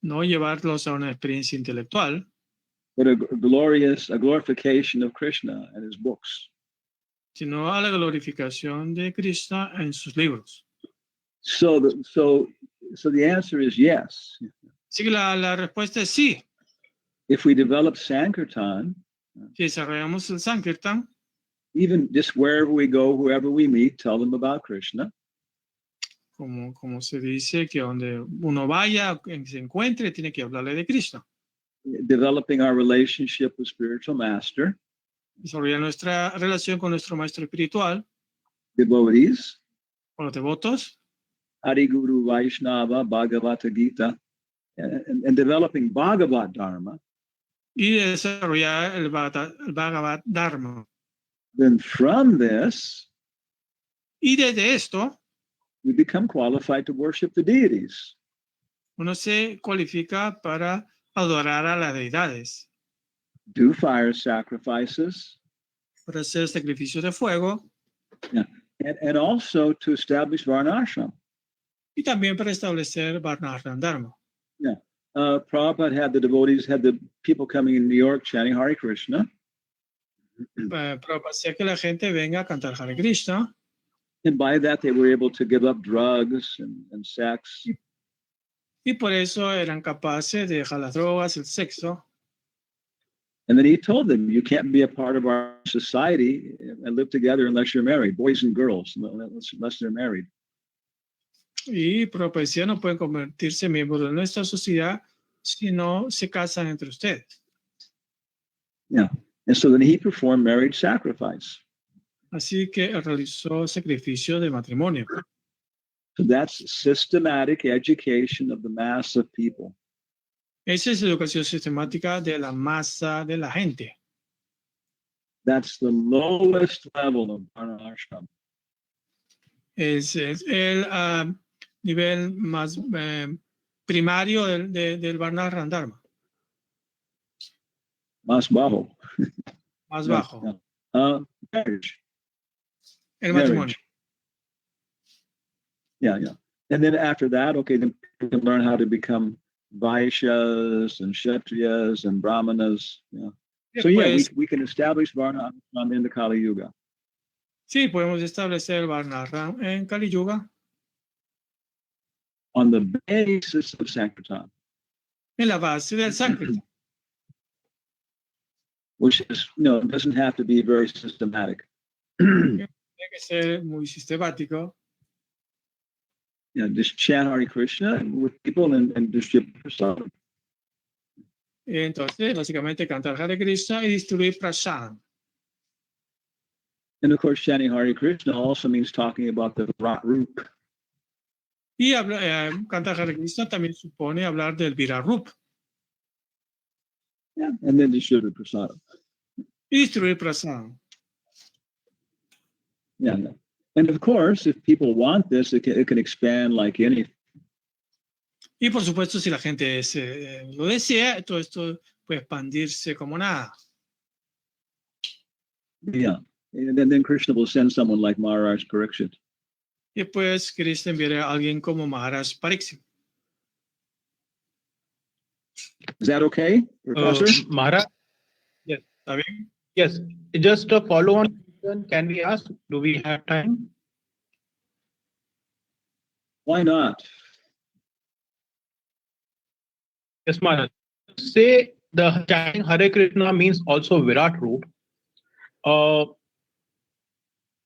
No llevarlos a una experiencia intelectual, but a glorification of Krishna and his books. sino a la glorificación de Krishna en sus libros. So the answer is yes. Así que la respuesta es sí. If we develop Sankirtan, Si desarrollamos el Sankirtan, even just wherever we go, whoever we meet, tell them about Krishna. como se dice, que donde uno vaya, se encuentre, tiene que hablarle de Krishna. Developing our relationship with spiritual master, Desarrollar nuestra relación con nuestro maestro espiritual, devotees, con los devotos, Hari Guru Vaishnava, Bhagavata Gita, and developing Bhagavat Dharma. y desarrollar el Bhagavad Dharma. Then from this, Y desde esto, we become qualified to worship the deities. uno se cualifica para adorar a las deidades, Do fire sacrifices, para hacer sacrificios de fuego, and also to establish Varnashram. y también para establecer Varnashram Dharma. Prabhupada had the people coming in New York chanting Hare Krishna. Prabhupada hacía que la gente venga a cantar Hare Krishna, And by that, they were able to give up drugs and sex. y por eso eran capaces de dejar las drogas, el sexo. And then he told them, you can't be a part of our society and live together unless you're married, boys and girls, unless they're married. Y Prabhupada decía, no pueden convertirse en miembros de nuestra sociedad si no se casan entre ustedes. Yeah. And so then he performed marriage sacrifice. Así que realizó sacrificio de matrimonio. So that's systematic education of the mass of people. Esa es la educación sistemática de la masa de la gente. That's the lowest level of Varnashram. Es el nivel más primario del Varnashram Dharma, Más bajo. más bajo. Yeah. Marriage. El matrimonio. Yeah. And then after that, okay, then you can learn how to become Vaishyas and Kshatriyas and Brahmanas. Yeah. So yeah, we can establish Varna in the Kali Yuga. Sí, podemos establecer Varnashram en Kali Yuga. On the basis of Sankirtan. En la base del Sankirtan. Which is, doesn't have to be very systematic. Tiene que ser muy sistemático. Just chant Hare Krishna with people and distribute prasadam. Entonces, básicamente cantar Hare Krishna y distribuir prasadam. And of course, chanting Hare Krishna also means talking about the Virat Rup. Y cantar Hare Krishna también supone hablar del Virat Rup. Yeah, and then distribute prasadam. Y distribuir prasadam. Yeah. And of course, if people want this, it can expand like anything. Y por supuesto, si la gente lo desea, todo esto puede expandirse como nada. Yeah. And then Krishna will send someone like Maharaj Pariksit. Y después Krishna enviará a alguien como Maharaj Pariksit. Is that okay, Professor? Maharaj? Yes. ¿Está bien? Yes. Just a follow-on question. Can we ask? Do we have time? Why not? Yes, Maharaj. Say the chanting Hare Krishna means also Virat Roop.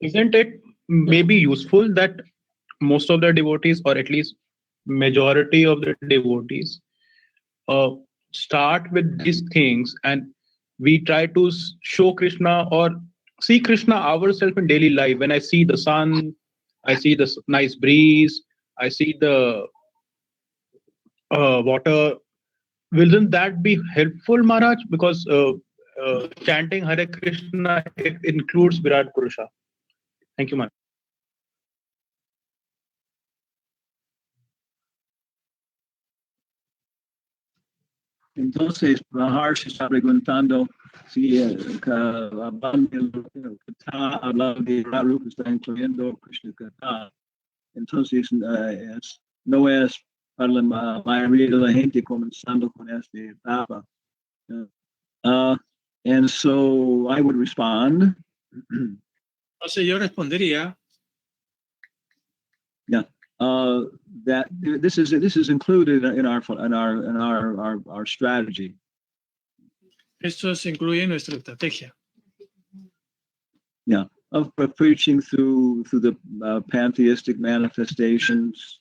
Isn't it maybe useful that most of the devotees, or at least majority of the devotees, start with these things and we try to show Krishna or see Krishna ourselves in daily life? When I see the sun, I see the nice breeze, I see the water. Wouldn't that be helpful, Maharaj? Because chanting Hare Krishna, it includes Virat Purusha. Thank you, Maharaj. Entonces, Maharshi está preguntando si hablar de Virat Rupa está incluyendo Krishna Kata. Entonces, no es para la mayoría de la gente comenzando con esta etapa. And so I would respond. Entonces yo respondería. Yeah. That this is included in our strategy. Esto se incluye en nuestra estrategia. Yeah, of preaching through the pantheistic manifestations.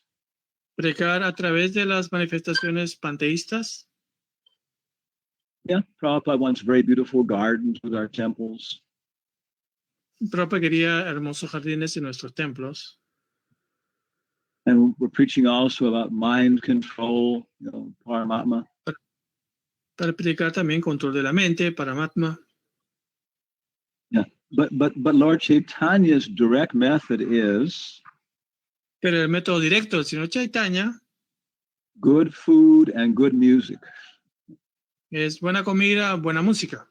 Predicar a través de las manifestaciones panteístas. Yeah, Prabhupada wants very beautiful gardens with our temples. Prabhupada quería hermosos jardines en nuestros templos. And we're preaching also about mind control, Paramatma. Para predicar también control de la mente, Paramatma. Yeah, but Lord Chaitanya's direct method is. Pero el método directo del Señor Chaitanya. Good food and good music. Es buena comida, buena música.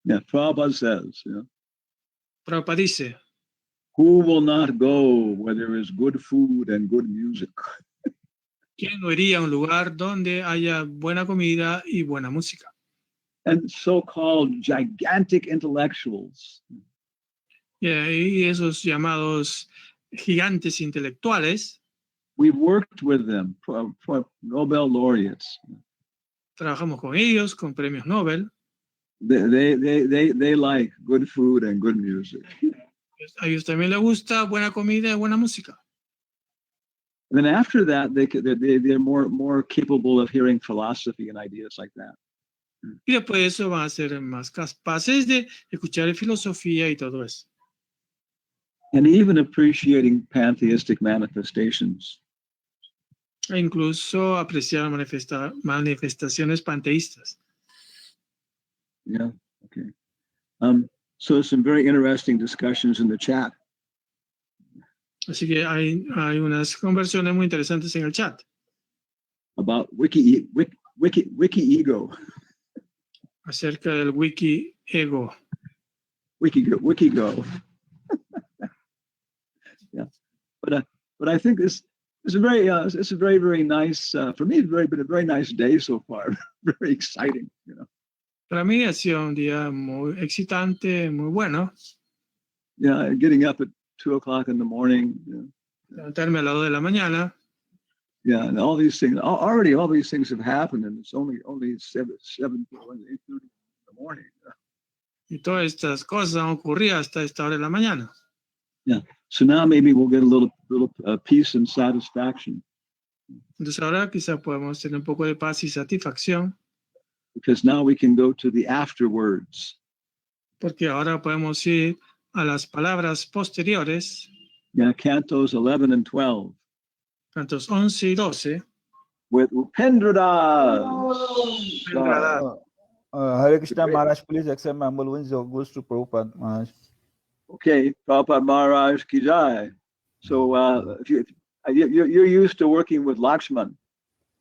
Yeah, Prabhupada says. Prabhupada dice. Who will not go where there is good food and good music? ¿Quién no iría a un lugar donde haya buena comida y buena música? And so-called gigantic intellectuals. Yeah, y esos llamados gigantes intelectuales. We've worked with them, for Nobel laureates. Trabajamos con ellos, con premios Nobel. They like good food and good music. A ellos también les gusta buena comida y buena música. And then after that, they're more capable of hearing philosophy and ideas like that. Y después de eso van a ser más capaces de escuchar filosofía y todo eso. And even appreciating pantheistic manifestations. E incluso apreciar manifestaciones panteístas. Yeah, okay. So some very interesting discussions in the chat. Así que hay unas conversiones muy interesantes en el chat. About wiki ego. Acerca del wiki ego. Wikigo. Yeah, but I think this is a very nice for me. It's been a very nice day so far. Very exciting, you know. Para mí ha sido un día muy excitante, muy bueno. Yeah, getting up at 2:00 in the morning. You know. Levantarme a las 2 de la mañana. Yeah, and all these things already. All these things have happened, and it's only 8:30 in the morning. Y todas estas cosas han ocurrido hasta esta hora de la mañana. Yeah. So now maybe we'll get a little peace and satisfaction. Entonces ahora quizá podemos tener un poco de paz y satisfacción. Because now we can go to the afterwards. Porque ahora podemos ir a las palabras posteriores. Yeah, cantos 11 and 12. Cantos 11 y 12. With Upendra Hare Krishna Maharaj, please accept my humble wings of goes to Prabhupada Maharaj. Okay, Prabhupada Maharaj ki jai. So if you're used to working with Lakshman.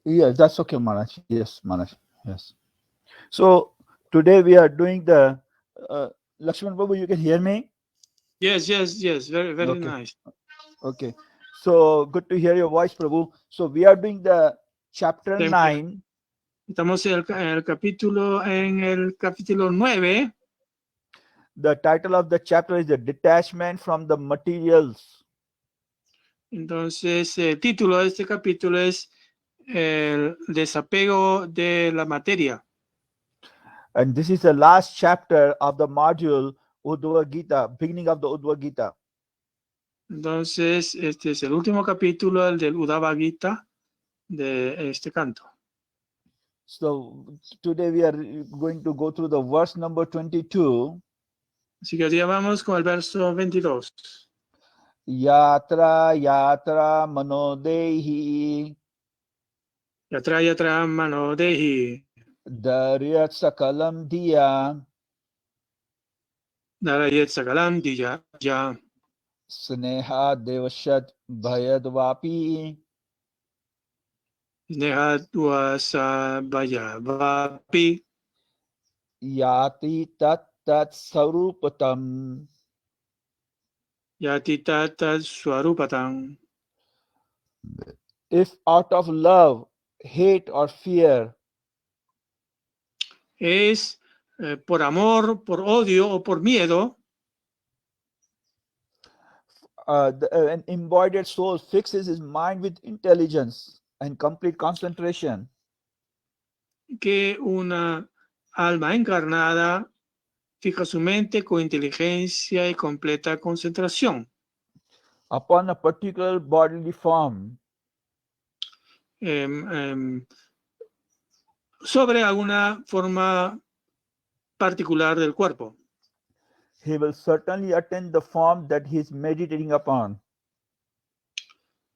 Yes, that's okay, Maharaj. Yes, Maharaj. Yes. So today we are doing the Lakshman Prabhu. You can hear me? Yes. Very Okay. nice. Okay. So good to hear your voice, Prabhu. So we are doing the chapter Thank you. 9. Estamos en el capítulo 9. The title of the chapter is The Detachment from the Materials. Entonces, el título de este capítulo es el desapego de la materia. And this is the last chapter of the module Uddhava Gita, beginning of the Uddhava Gita. Entonces, este es el último capítulo, el del Uddhava Gita, de este canto. So today we are going to go through the verse number 22. Así que hoy día vamos con el verso 22. Yatra yatra manodehi Yatra mano dehi daryat sakalam diya narayet sakalam dija ya sneha devashat bhayadvapi nehatva sabaya vapi yati tat tat sarupatam. yati tata swarupatang. If out of love, hate or fear, Es por amor, por odio o por miedo, an embodied soul fixes his mind with intelligence and complete concentration que una alma encarnada fija su mente con inteligencia y completa concentración upon a particular bodily form, sobre alguna forma particular del cuerpo. he will certainly attain the form that he is meditating upon.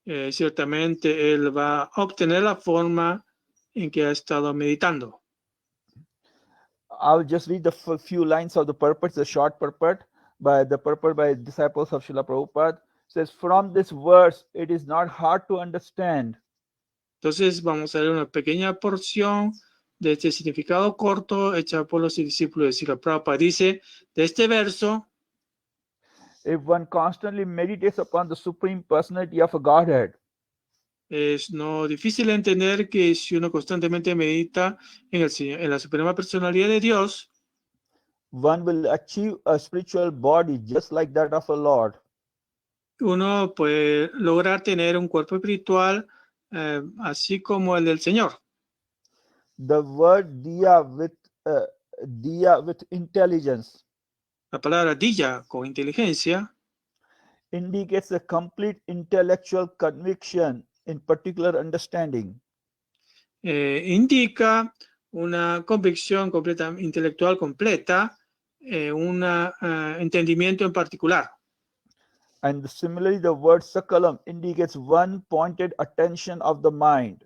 Ciertamente él va a obtener la forma en que ha estado meditando. I'll just read the few lines of the purport, the short purport by disciples of Srila Prabhupada. It says, from this verse, it is not hard to understand Entonces vamos a leer una pequeña porción de este significado corto hecha por los discípulos de Srila Prabhupada. Dice, de este verso, if one constantly meditates upon the Supreme Personality of a Godhead. es no difícil entender que si uno constantemente medita en la Suprema Personalidad de Dios, one will achieve a spiritual body just like that of a Lord. uno puede lograr tener un cuerpo espiritual así como el del Señor. The word diya with intelligence La palabra dija, con inteligencia, indicates a complete intellectual conviction in particular understanding. indica una convicción intelectual completa, un entendimiento en particular. And similarly, the word sakalam indicates one pointed attention of the mind.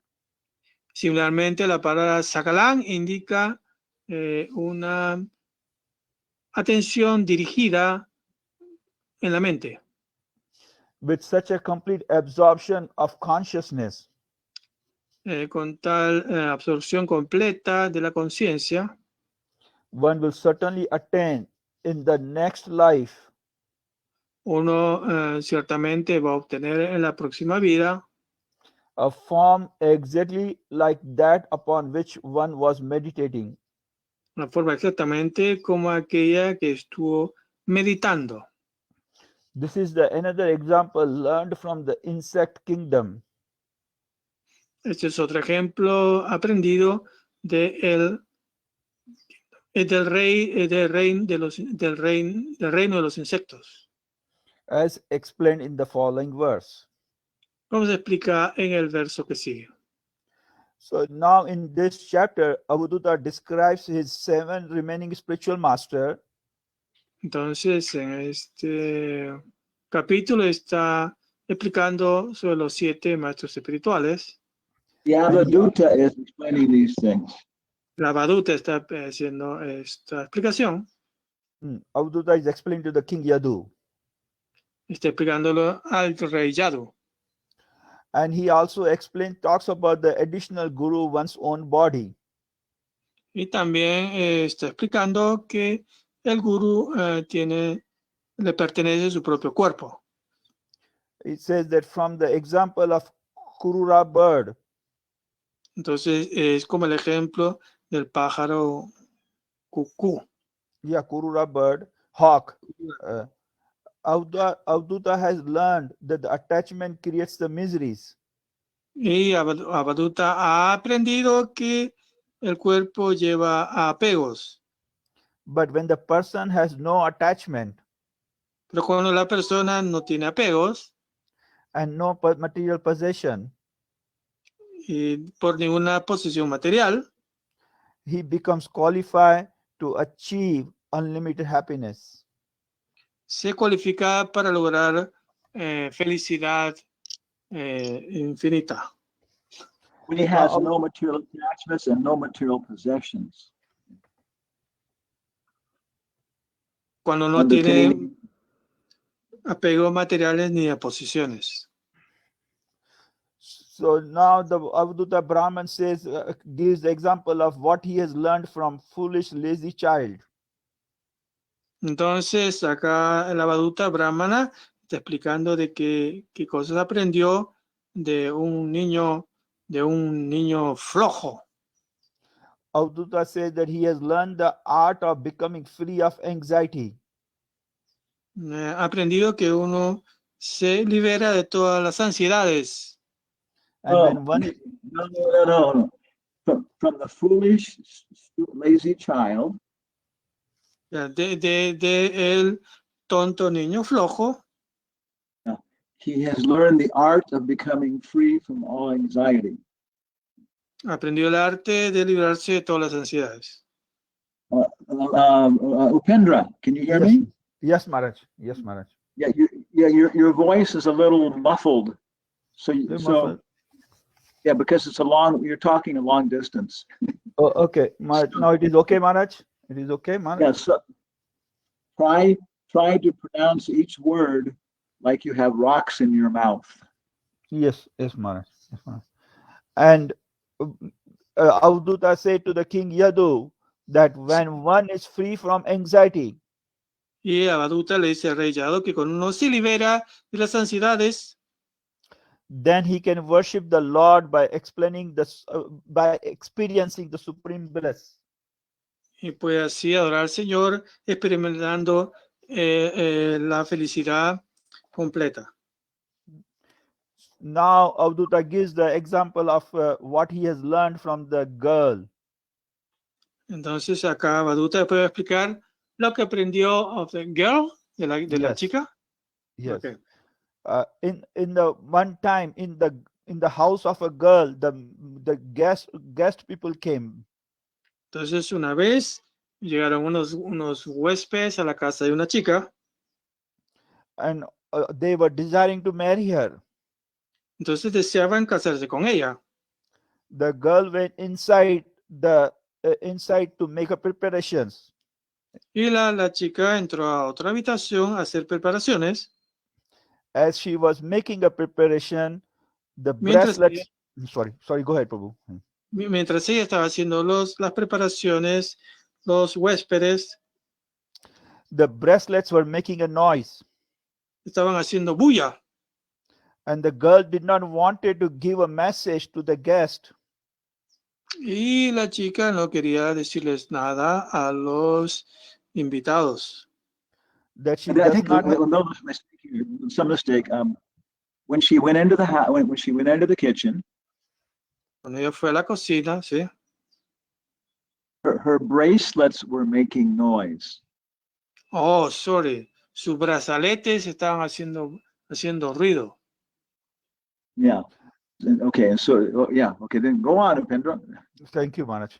Similarmente, la palabra sakalam indica una atención dirigida en la mente. With such a complete absorption of consciousness, con tal absorción completa de la conciencia, one will certainly attain in the next life uno ciertamente va a obtener en la próxima vida a form exactly like that upon which one was meditating. una forma exactamente como aquella que estuvo meditando. This is the another example learned from the insect kingdom. Este es otro ejemplo aprendido del reino de los insectos. As explained in the following verse. Como se explica en el verso que sigue. So now in this chapter, Avadhuta describes his 7 remaining spiritual master. Entonces, en este capítulo está explicando sobre los 7 maestros espirituales. The Avadhuta is explaining these things. La Avadhuta está haciendo esta explicación. Avadhuta is explaining to the king Yadu. Está explicándolo al rey Yadu. And he also talks about the additional guru, one's own body. Y también está explicando que el gurú le pertenece su propio cuerpo. It says that from the example of Kurura bird. Entonces es como el ejemplo del pájaro cucú. Yeah, Kurura bird, hawk. Avadhuta has learned that the attachment creates the miseries. Y Avadhuta ha aprendido que el cuerpo lleva a apegos. But when the person has no attachment, pero cuando la persona no tiene apegos and no material possession, y por ninguna posesión material, he becomes qualified to achieve unlimited happiness. Se cualifica para lograr felicidad infinita. When he has no material attachments and no material possessions. Cuando no tiene apegos materiales ni posiciones. So now the Avadhuta Brahman says, gives the example of what he has learned from foolish, lazy child. Entonces acá el Avadhuta Brahmana está explicando de qué cosas aprendió de un niño flojo. Avadhuta says that he has learned the art of becoming free of anxiety. Ha aprendido que uno se libera de todas las ansiedades. And when one no. From the foolish, lazy child. De el tonto niño flojo. He has learned the art of becoming free from all anxiety. Aprendió el arte de librarse de todas las ansiedades. Upendra, can you hear me? Yes, Maharaj. Yes, Maharaj. Yeah, your voice is a little muffled. Yeah, because you're talking a long distance. Oh, okay. Now it is okay, Maharaj? It is okay, Maharaj? Yeah, so try to pronounce each word like you have rocks in your mouth. Yes, Maharaj. Yes, Maharaj. And Avadhuta said to the king Yadu that when one is free from anxiety, y Avadhuta le dice al rey Yadu que cuando uno se libera de las ansiedades, then he can worship the Lord by explaining by experiencing the supreme bliss. Y puede así adorar al Señor experimentando la felicidad completa. Now Avadhuta gives the example of what he has learned from the girl. Entonces acá Avadhuta puede explicar lo que aprendió of the girl, de la chica. Yes. Okay. In the one time in the house of a girl, the guest people came. Entonces una vez llegaron unos huéspedes a la casa de una chica. And they were desiring to marry her. Entonces deseaban casarse con ella. The girl went inside to make preparations. Y la chica entró a otra habitación a hacer preparaciones. As she was making a preparation, the bracelets. Sorry, go ahead, Prabhu. Mientras ella estaba haciendo las preparaciones, los huéspedes The bracelets were making a noise, estaban haciendo bulla. and the girl did not wanted to give a message to the guest Y la chica no quería decirles nada a los invitados. that she And I does think not have, some mistake. When she went into the house, when she went into the kitchen, Cuando ella fue a la cocina, ¿sí? her bracelets were making noise. Oh, sorry. Sus brazaletes estaban haciendo ruido. Yeah. Okay. So yeah. Okay. Then go on, Upendra. thank you, Manoj.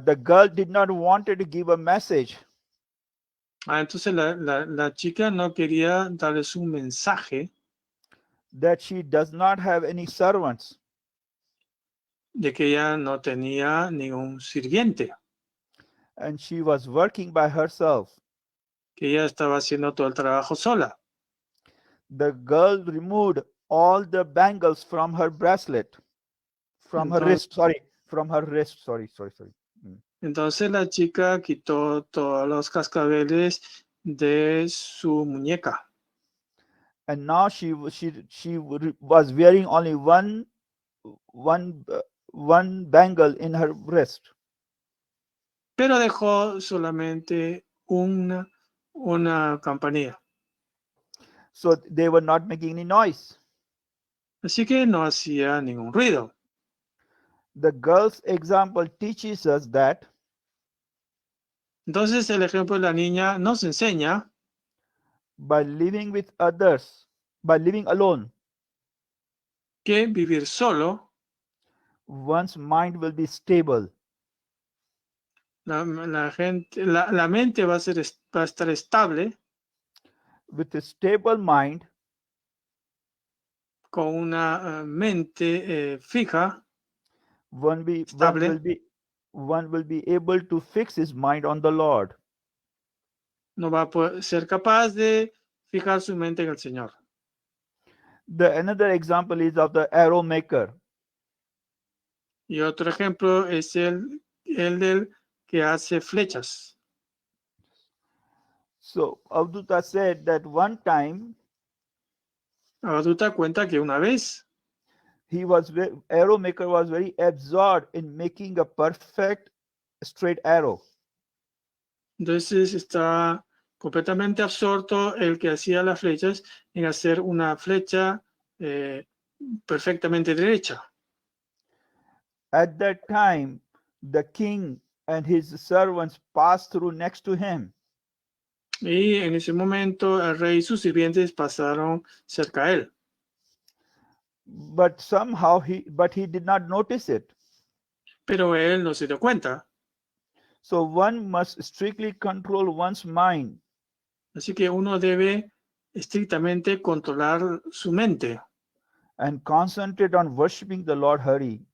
The girl did not wanted to give a message Entonces la chica no quería darles un mensaje that she does not have any servants, de que ella no tenía ningún sirviente, and she was working by herself. que ella estaba haciendo todo el trabajo sola. The girl removed all the bangles from her bracelet, from her wrist. Sorry, from her wrist. Sorry. Entonces la chica quitó todos los cascabeles de su muñeca. And now she was wearing only one bangle in her wrist. Pero dejó solamente una campanilla. So they were not making any noise. Así que no hacía ningún ruido. The girl's example teaches us that Entonces el ejemplo de la niña nos enseña by living with others, by living alone, que vivir solo, one's mind will be stable. la mente va a estar estable. With a stable mind, Con una mente fija, one estable, will be able to fix his mind on the Lord. no va a poder ser capaz de fijar su mente en el Señor. Another example is of the arrow maker. Y otro ejemplo es el del que hace flechas. So Avadhuta said that one time Avadhuta cuenta que una vez arrow maker was very absorbed in making a perfect straight arrow. Entonces está completamente absorto el que hacía las flechas en hacer una flecha perfectamente derecha. At that time, the king and his servants passed through next to him. Y en ese momento el rey y sus sirvientes pasaron cerca a él. But somehow he did not notice it. Pero él no se dio cuenta. So one must strictly control one's mind. Así que uno debe estrictamente controlar su mente And concentrate on worshiping the Lord Hari.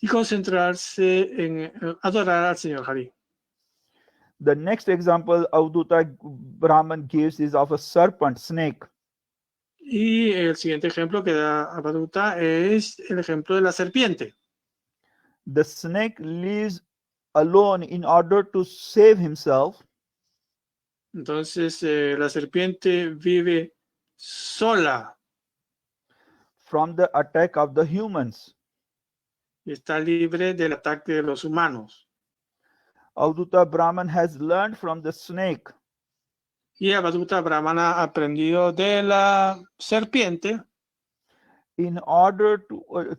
y concentrarse en adorar al Señor Hari. The next example Avadhuta Brahman gives is of a serpent, snake. Y el siguiente ejemplo que da Avadhuta es el ejemplo de la serpiente. The snake lives alone in order to save himself. Entonces la serpiente vive sola From the attack of the humans. y está libre del ataque de los humanos. Avadhuta Brahman has learned from the snake Y Avadhuta Brahmana ha aprendido de la serpiente in order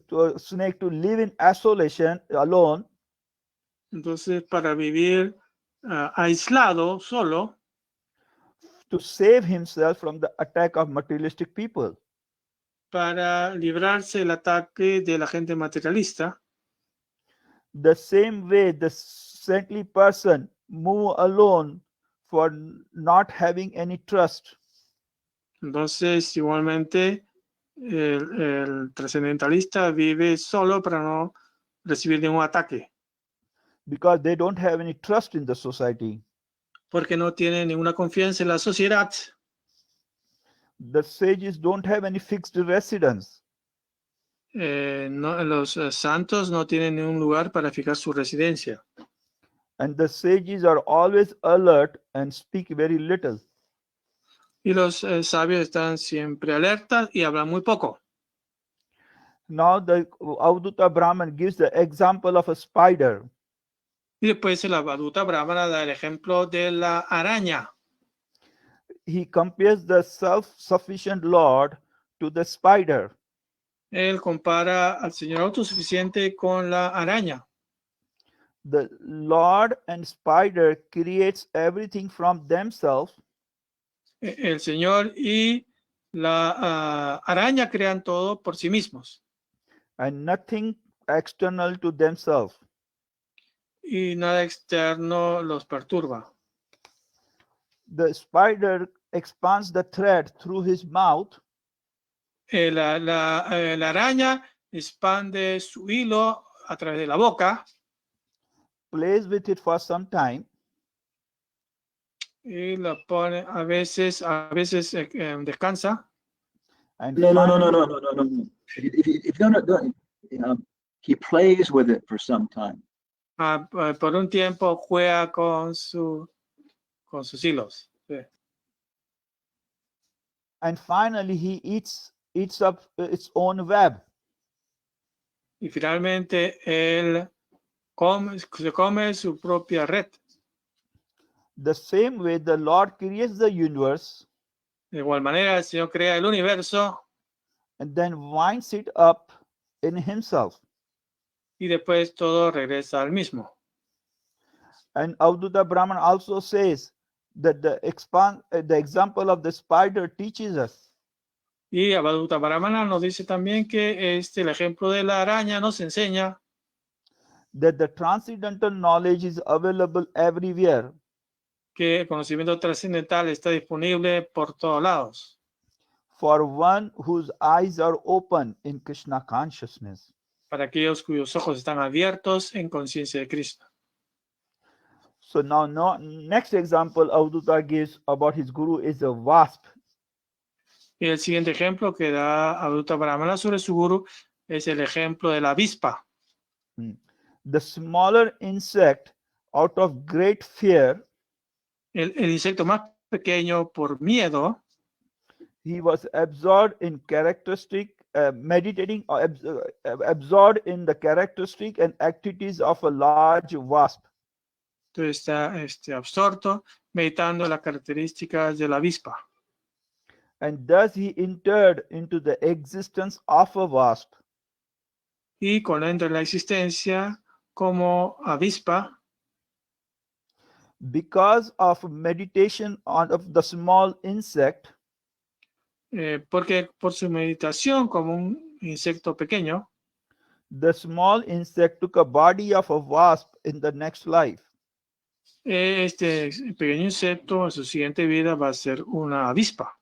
to snake to live in isolation alone. Entonces, para vivir aislado, solo, to save himself from the attack of materialistic people. para librarse del ataque de la gente materialista, The same way the saintly person move alone for not having any trust. entonces igualmente el trascendentalista vive solo para no recibir ningún ataque, Because they don't have any trust in the society. porque no tiene ninguna confianza en la sociedad. The sages don't have any fixed residence. Los santos no tienen ningún lugar para fijar su residencia. and the sages are always alert and speak very little. Y los sabios están siempre alertas y hablan muy poco. Now the Avadhuta Brahman gives the example of a spider. Y después el Avadhuta Brahmana da el ejemplo de la araña. He compares the self-sufficient Lord to the spider. Él compara al Señor autosuficiente con la araña. The Lord and spider creates everything from themselves, El Señor y la araña crean todo por sí mismos and nothing external to themselves. y nada externo los perturba. The spider expands the thread through his mouth, La araña expande su hilo a través de la boca plays with it for some time, y la pone a veces descansa. and No. finally- If you don't, he plays with it for some time. Por un tiempo juega con sus hilos. Sí. and finally he eats up its own web. Y finalmente él se come su propia red. The same way the Lord creates the universe De igual manera, el Señor crea el universo and then winds it up in himself. y después todo regresa al mismo. And Avadhuta Brahman also says that the example of the spider teaches us Y Avadhuta Brahmana nos dice también que el ejemplo de la araña nos enseña that the transcendental knowledge is available everywhere, que el conocimiento trascendental está disponible por todos lados for one whose eyes are open in Krishna consciousness. para aquellos cuyos ojos están abiertos en conciencia de Cristo. So now next example Avadhuta gives about his guru is a wasp. Y el siguiente ejemplo que da Avadhuta Brahmana sobre su guru es el ejemplo de la avispa. The smaller insect, out of great fear, El insecto más pequeño por miedo, he was absorbed in characteristic, meditating, absorbed in the characteristic and activities of a large wasp. entonces está absorto meditando las características de la avispa. And thus he entered into the existence of a wasp. Y con él entra en la existencia como avispa, Because of meditation of the small insect, porque por su meditación como un insecto pequeño, the small insect took a body of a wasp in the next life. este pequeño insecto en su siguiente vida va a ser una avispa.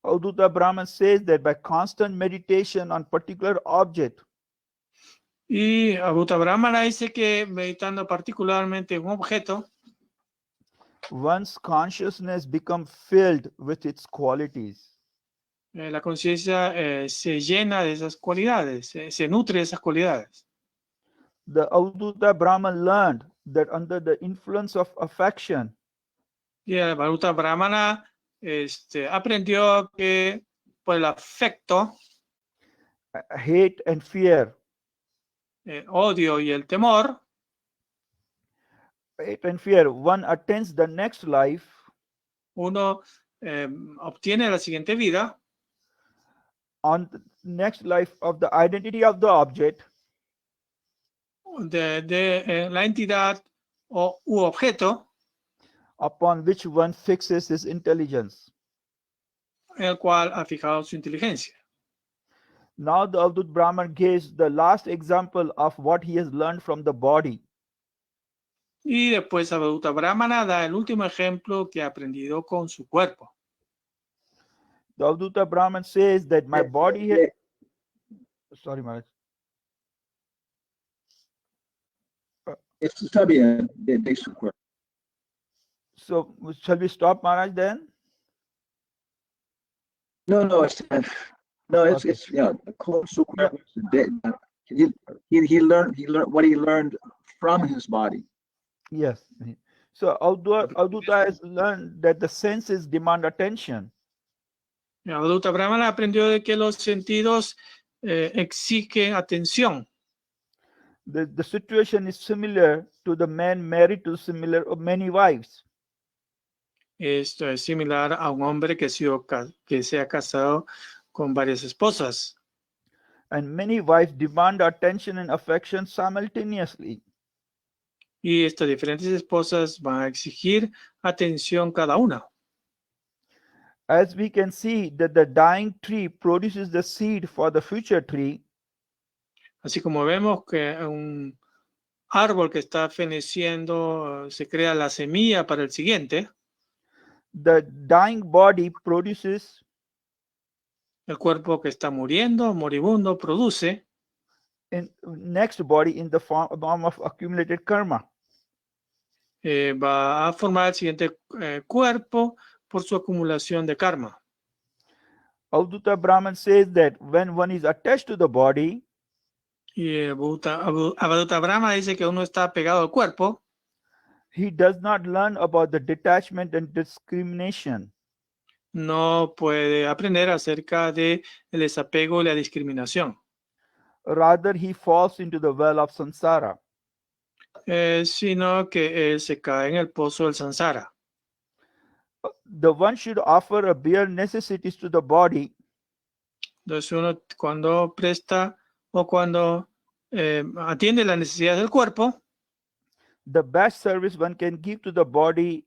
Avadhuta Brahman says that by constant meditation on particular object, Y Avadhuta Brahmana dice que meditando particularmente en un objeto, one's consciousness becomes filled with its qualities. la conciencia se llena de esas cualidades, se nutre de esas cualidades. The Avadhuta Brahman learned that under the influence of affection, Y el Avadhuta Brahmana aprendió que por el afecto, hate and fear, el odio y el temor, one attains the next life uno obtiene la siguiente vida on the next life of the identity of the object, de la entidad u objeto upon which one fixes his intelligence. en el cual ha fijado su inteligencia. Now the Avadhuta Brahman gives the last example of what he has learned from the body. Y después Avadhuta Brahmana da el último ejemplo que ha aprendido con su cuerpo. The Avadhuta Brahman says that my body sorry, Maharaj. Está bien, de su cuerpo. So shall we stop, Maharaj, then? No, it's yeah, su cuerpo. He learned what he learned from his body. Yes. So Avadhuta has learned that the senses demand attention. Avadhuta Brahmana aprendió de que los sentidos exigen atención. The situation is similar to the man married to many wives. Esto es similar a un hombre que se ha casado con varias esposas. And many wives demand attention and affection simultaneously. Y estas diferentes esposas van a exigir atención cada una. As we can see that the dying tree produces the seed for the future tree, Así como vemos que un árbol que está feneciendo se crea la semilla para el siguiente, the dying body produces el cuerpo que está muriendo, moribundo, produce in next body in the form of accumulated karma. Va a formar el siguiente cuerpo por su acumulación de karma. Avadhuta Brahman says that when one is attached to the body, Y Avadhuta Brahma dice que uno está pegado al cuerpo, he does not learn about the detachment and discrimination. no puede aprender acerca de el desapego y la discriminación. Rather, he falls into the well of samsara. Sino que él se cae en el pozo del samsara. The one should offer a bare necessities to the body. Entonces uno cuando presta o cuando atiende las necesidades del cuerpo, The best service one can give to the body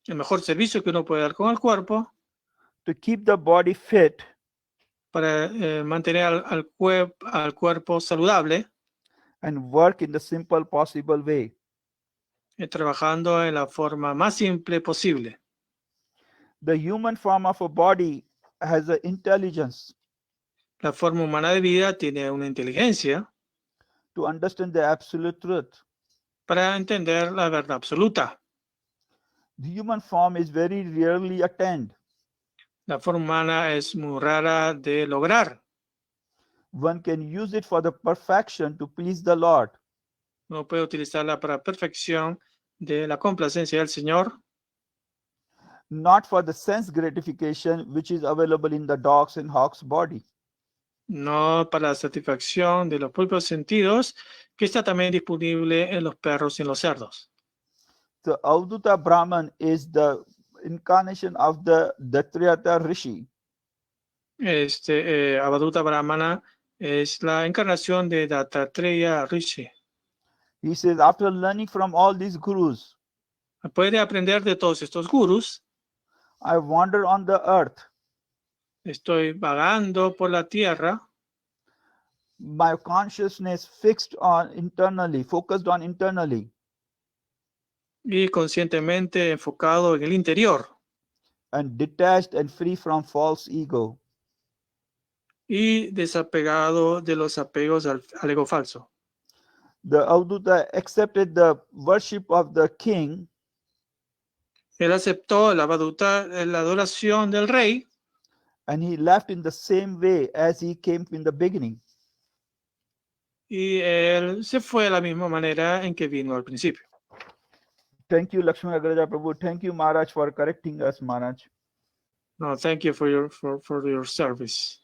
el mejor servicio que uno puede dar con el cuerpo to keep the body fit para mantener al cuerpo saludable, and work in the simple possible way. Trabajando en la forma más simple posible. The human form of a body has an intelligence La forma humana de vida tiene una inteligencia to understand the absolute truth. para entender la verdad absoluta. The human form is very rarely attained. La forma humana es muy rara de lograr. One can use it for the perfection to please the Lord. Uno puede utilizarla para perfección de la complacencia del Señor, not for the sense gratification which is available in the dog's and hawk's body. no para la satisfacción de los propios sentidos, que está también disponible en los perros y en los cerdos. The Avadhuta Brahman is the incarnation of the Dattatreya Rishi. Avadhuta Brahmana es la encarnación de Dattatreya Rishi. He says, after learning from all these gurus, Puede aprender de todos estos gurús. I wander on the earth. Estoy vagando por la tierra. My consciousness focused on internally. Y conscientemente enfocado en el interior. And detached and free from false ego. Y desapegado de los apegos al ego falso. The Avadhuta accepted the worship of the king. Él aceptó la Avadhuta, la adoración del rey. And he left in the same way as he came in the beginning. Y él se fue de la misma manera en que vino al principio. Thank you, Lakshmana Agraja Prabhu. Thank you, Maharaj, for correcting us, Maharaj. No, thank you for your service.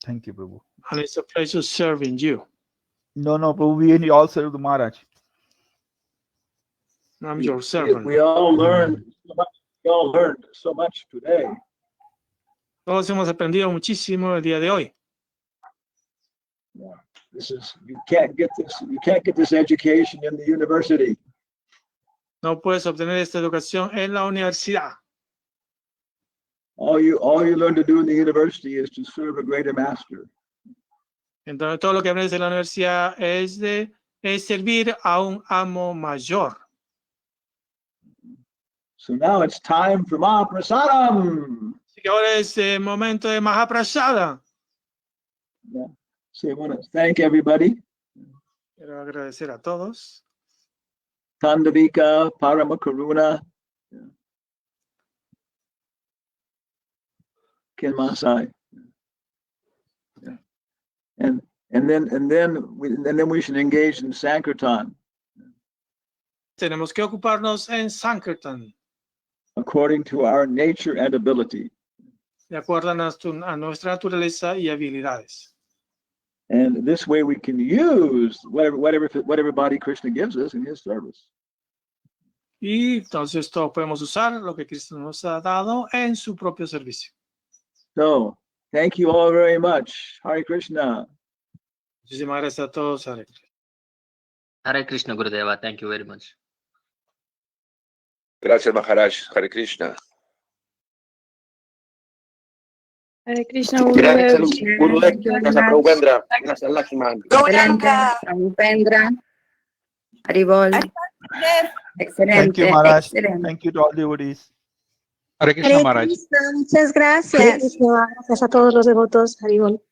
Thank you, Prabhu. And it's a pleasure serving you. No, Prabhu, we all serve the Maharaj. I'm your servant. We all learned so much today. Todos hemos aprendido muchísimo el día de hoy. Yeah. You can't get this education in the university. No puedes obtener esta educación en la universidad. All you learn to do in the university is to serve a greater master. Entonces todo lo que aprendes en la universidad es servir a un amo mayor. So now it's time for Mahaprasadam. Así que ahora es el momento de Mahaprasada. Yeah. So I want to thank everybody. Quiero agradecer a todos. Tandavika, Parama Karuna, Kinmasai. Yeah. And then we should engage in Sankirtan. tenemos que ocuparnos en Sankirtan, according to our nature and ability. de acuerdo a nuestra naturaleza y habilidades. And this way we can use whatever body Krishna gives us in his service. Y entonces todos podemos usar lo que Cristo nos ha dado en su propio servicio. So, thank you all very much. Hare Krishna. Muchísimas gracias a todos. Hare Krishna. Hare Krishna, Gurudeva. Thank you very much. Gracias, Maharaj. Hare Krishna. Hare Krishna, Gracias, Gurudev. Gurudev. Gracias, Upendra. Gracias, Lakshman. Upendra. Haribol. Excelente. Thank you, Maharaj. Excelente. Thank you to all devotees. Hare Krishna, Maharaj. Muchas gracias. Gracias a todos los devotos. Haribol.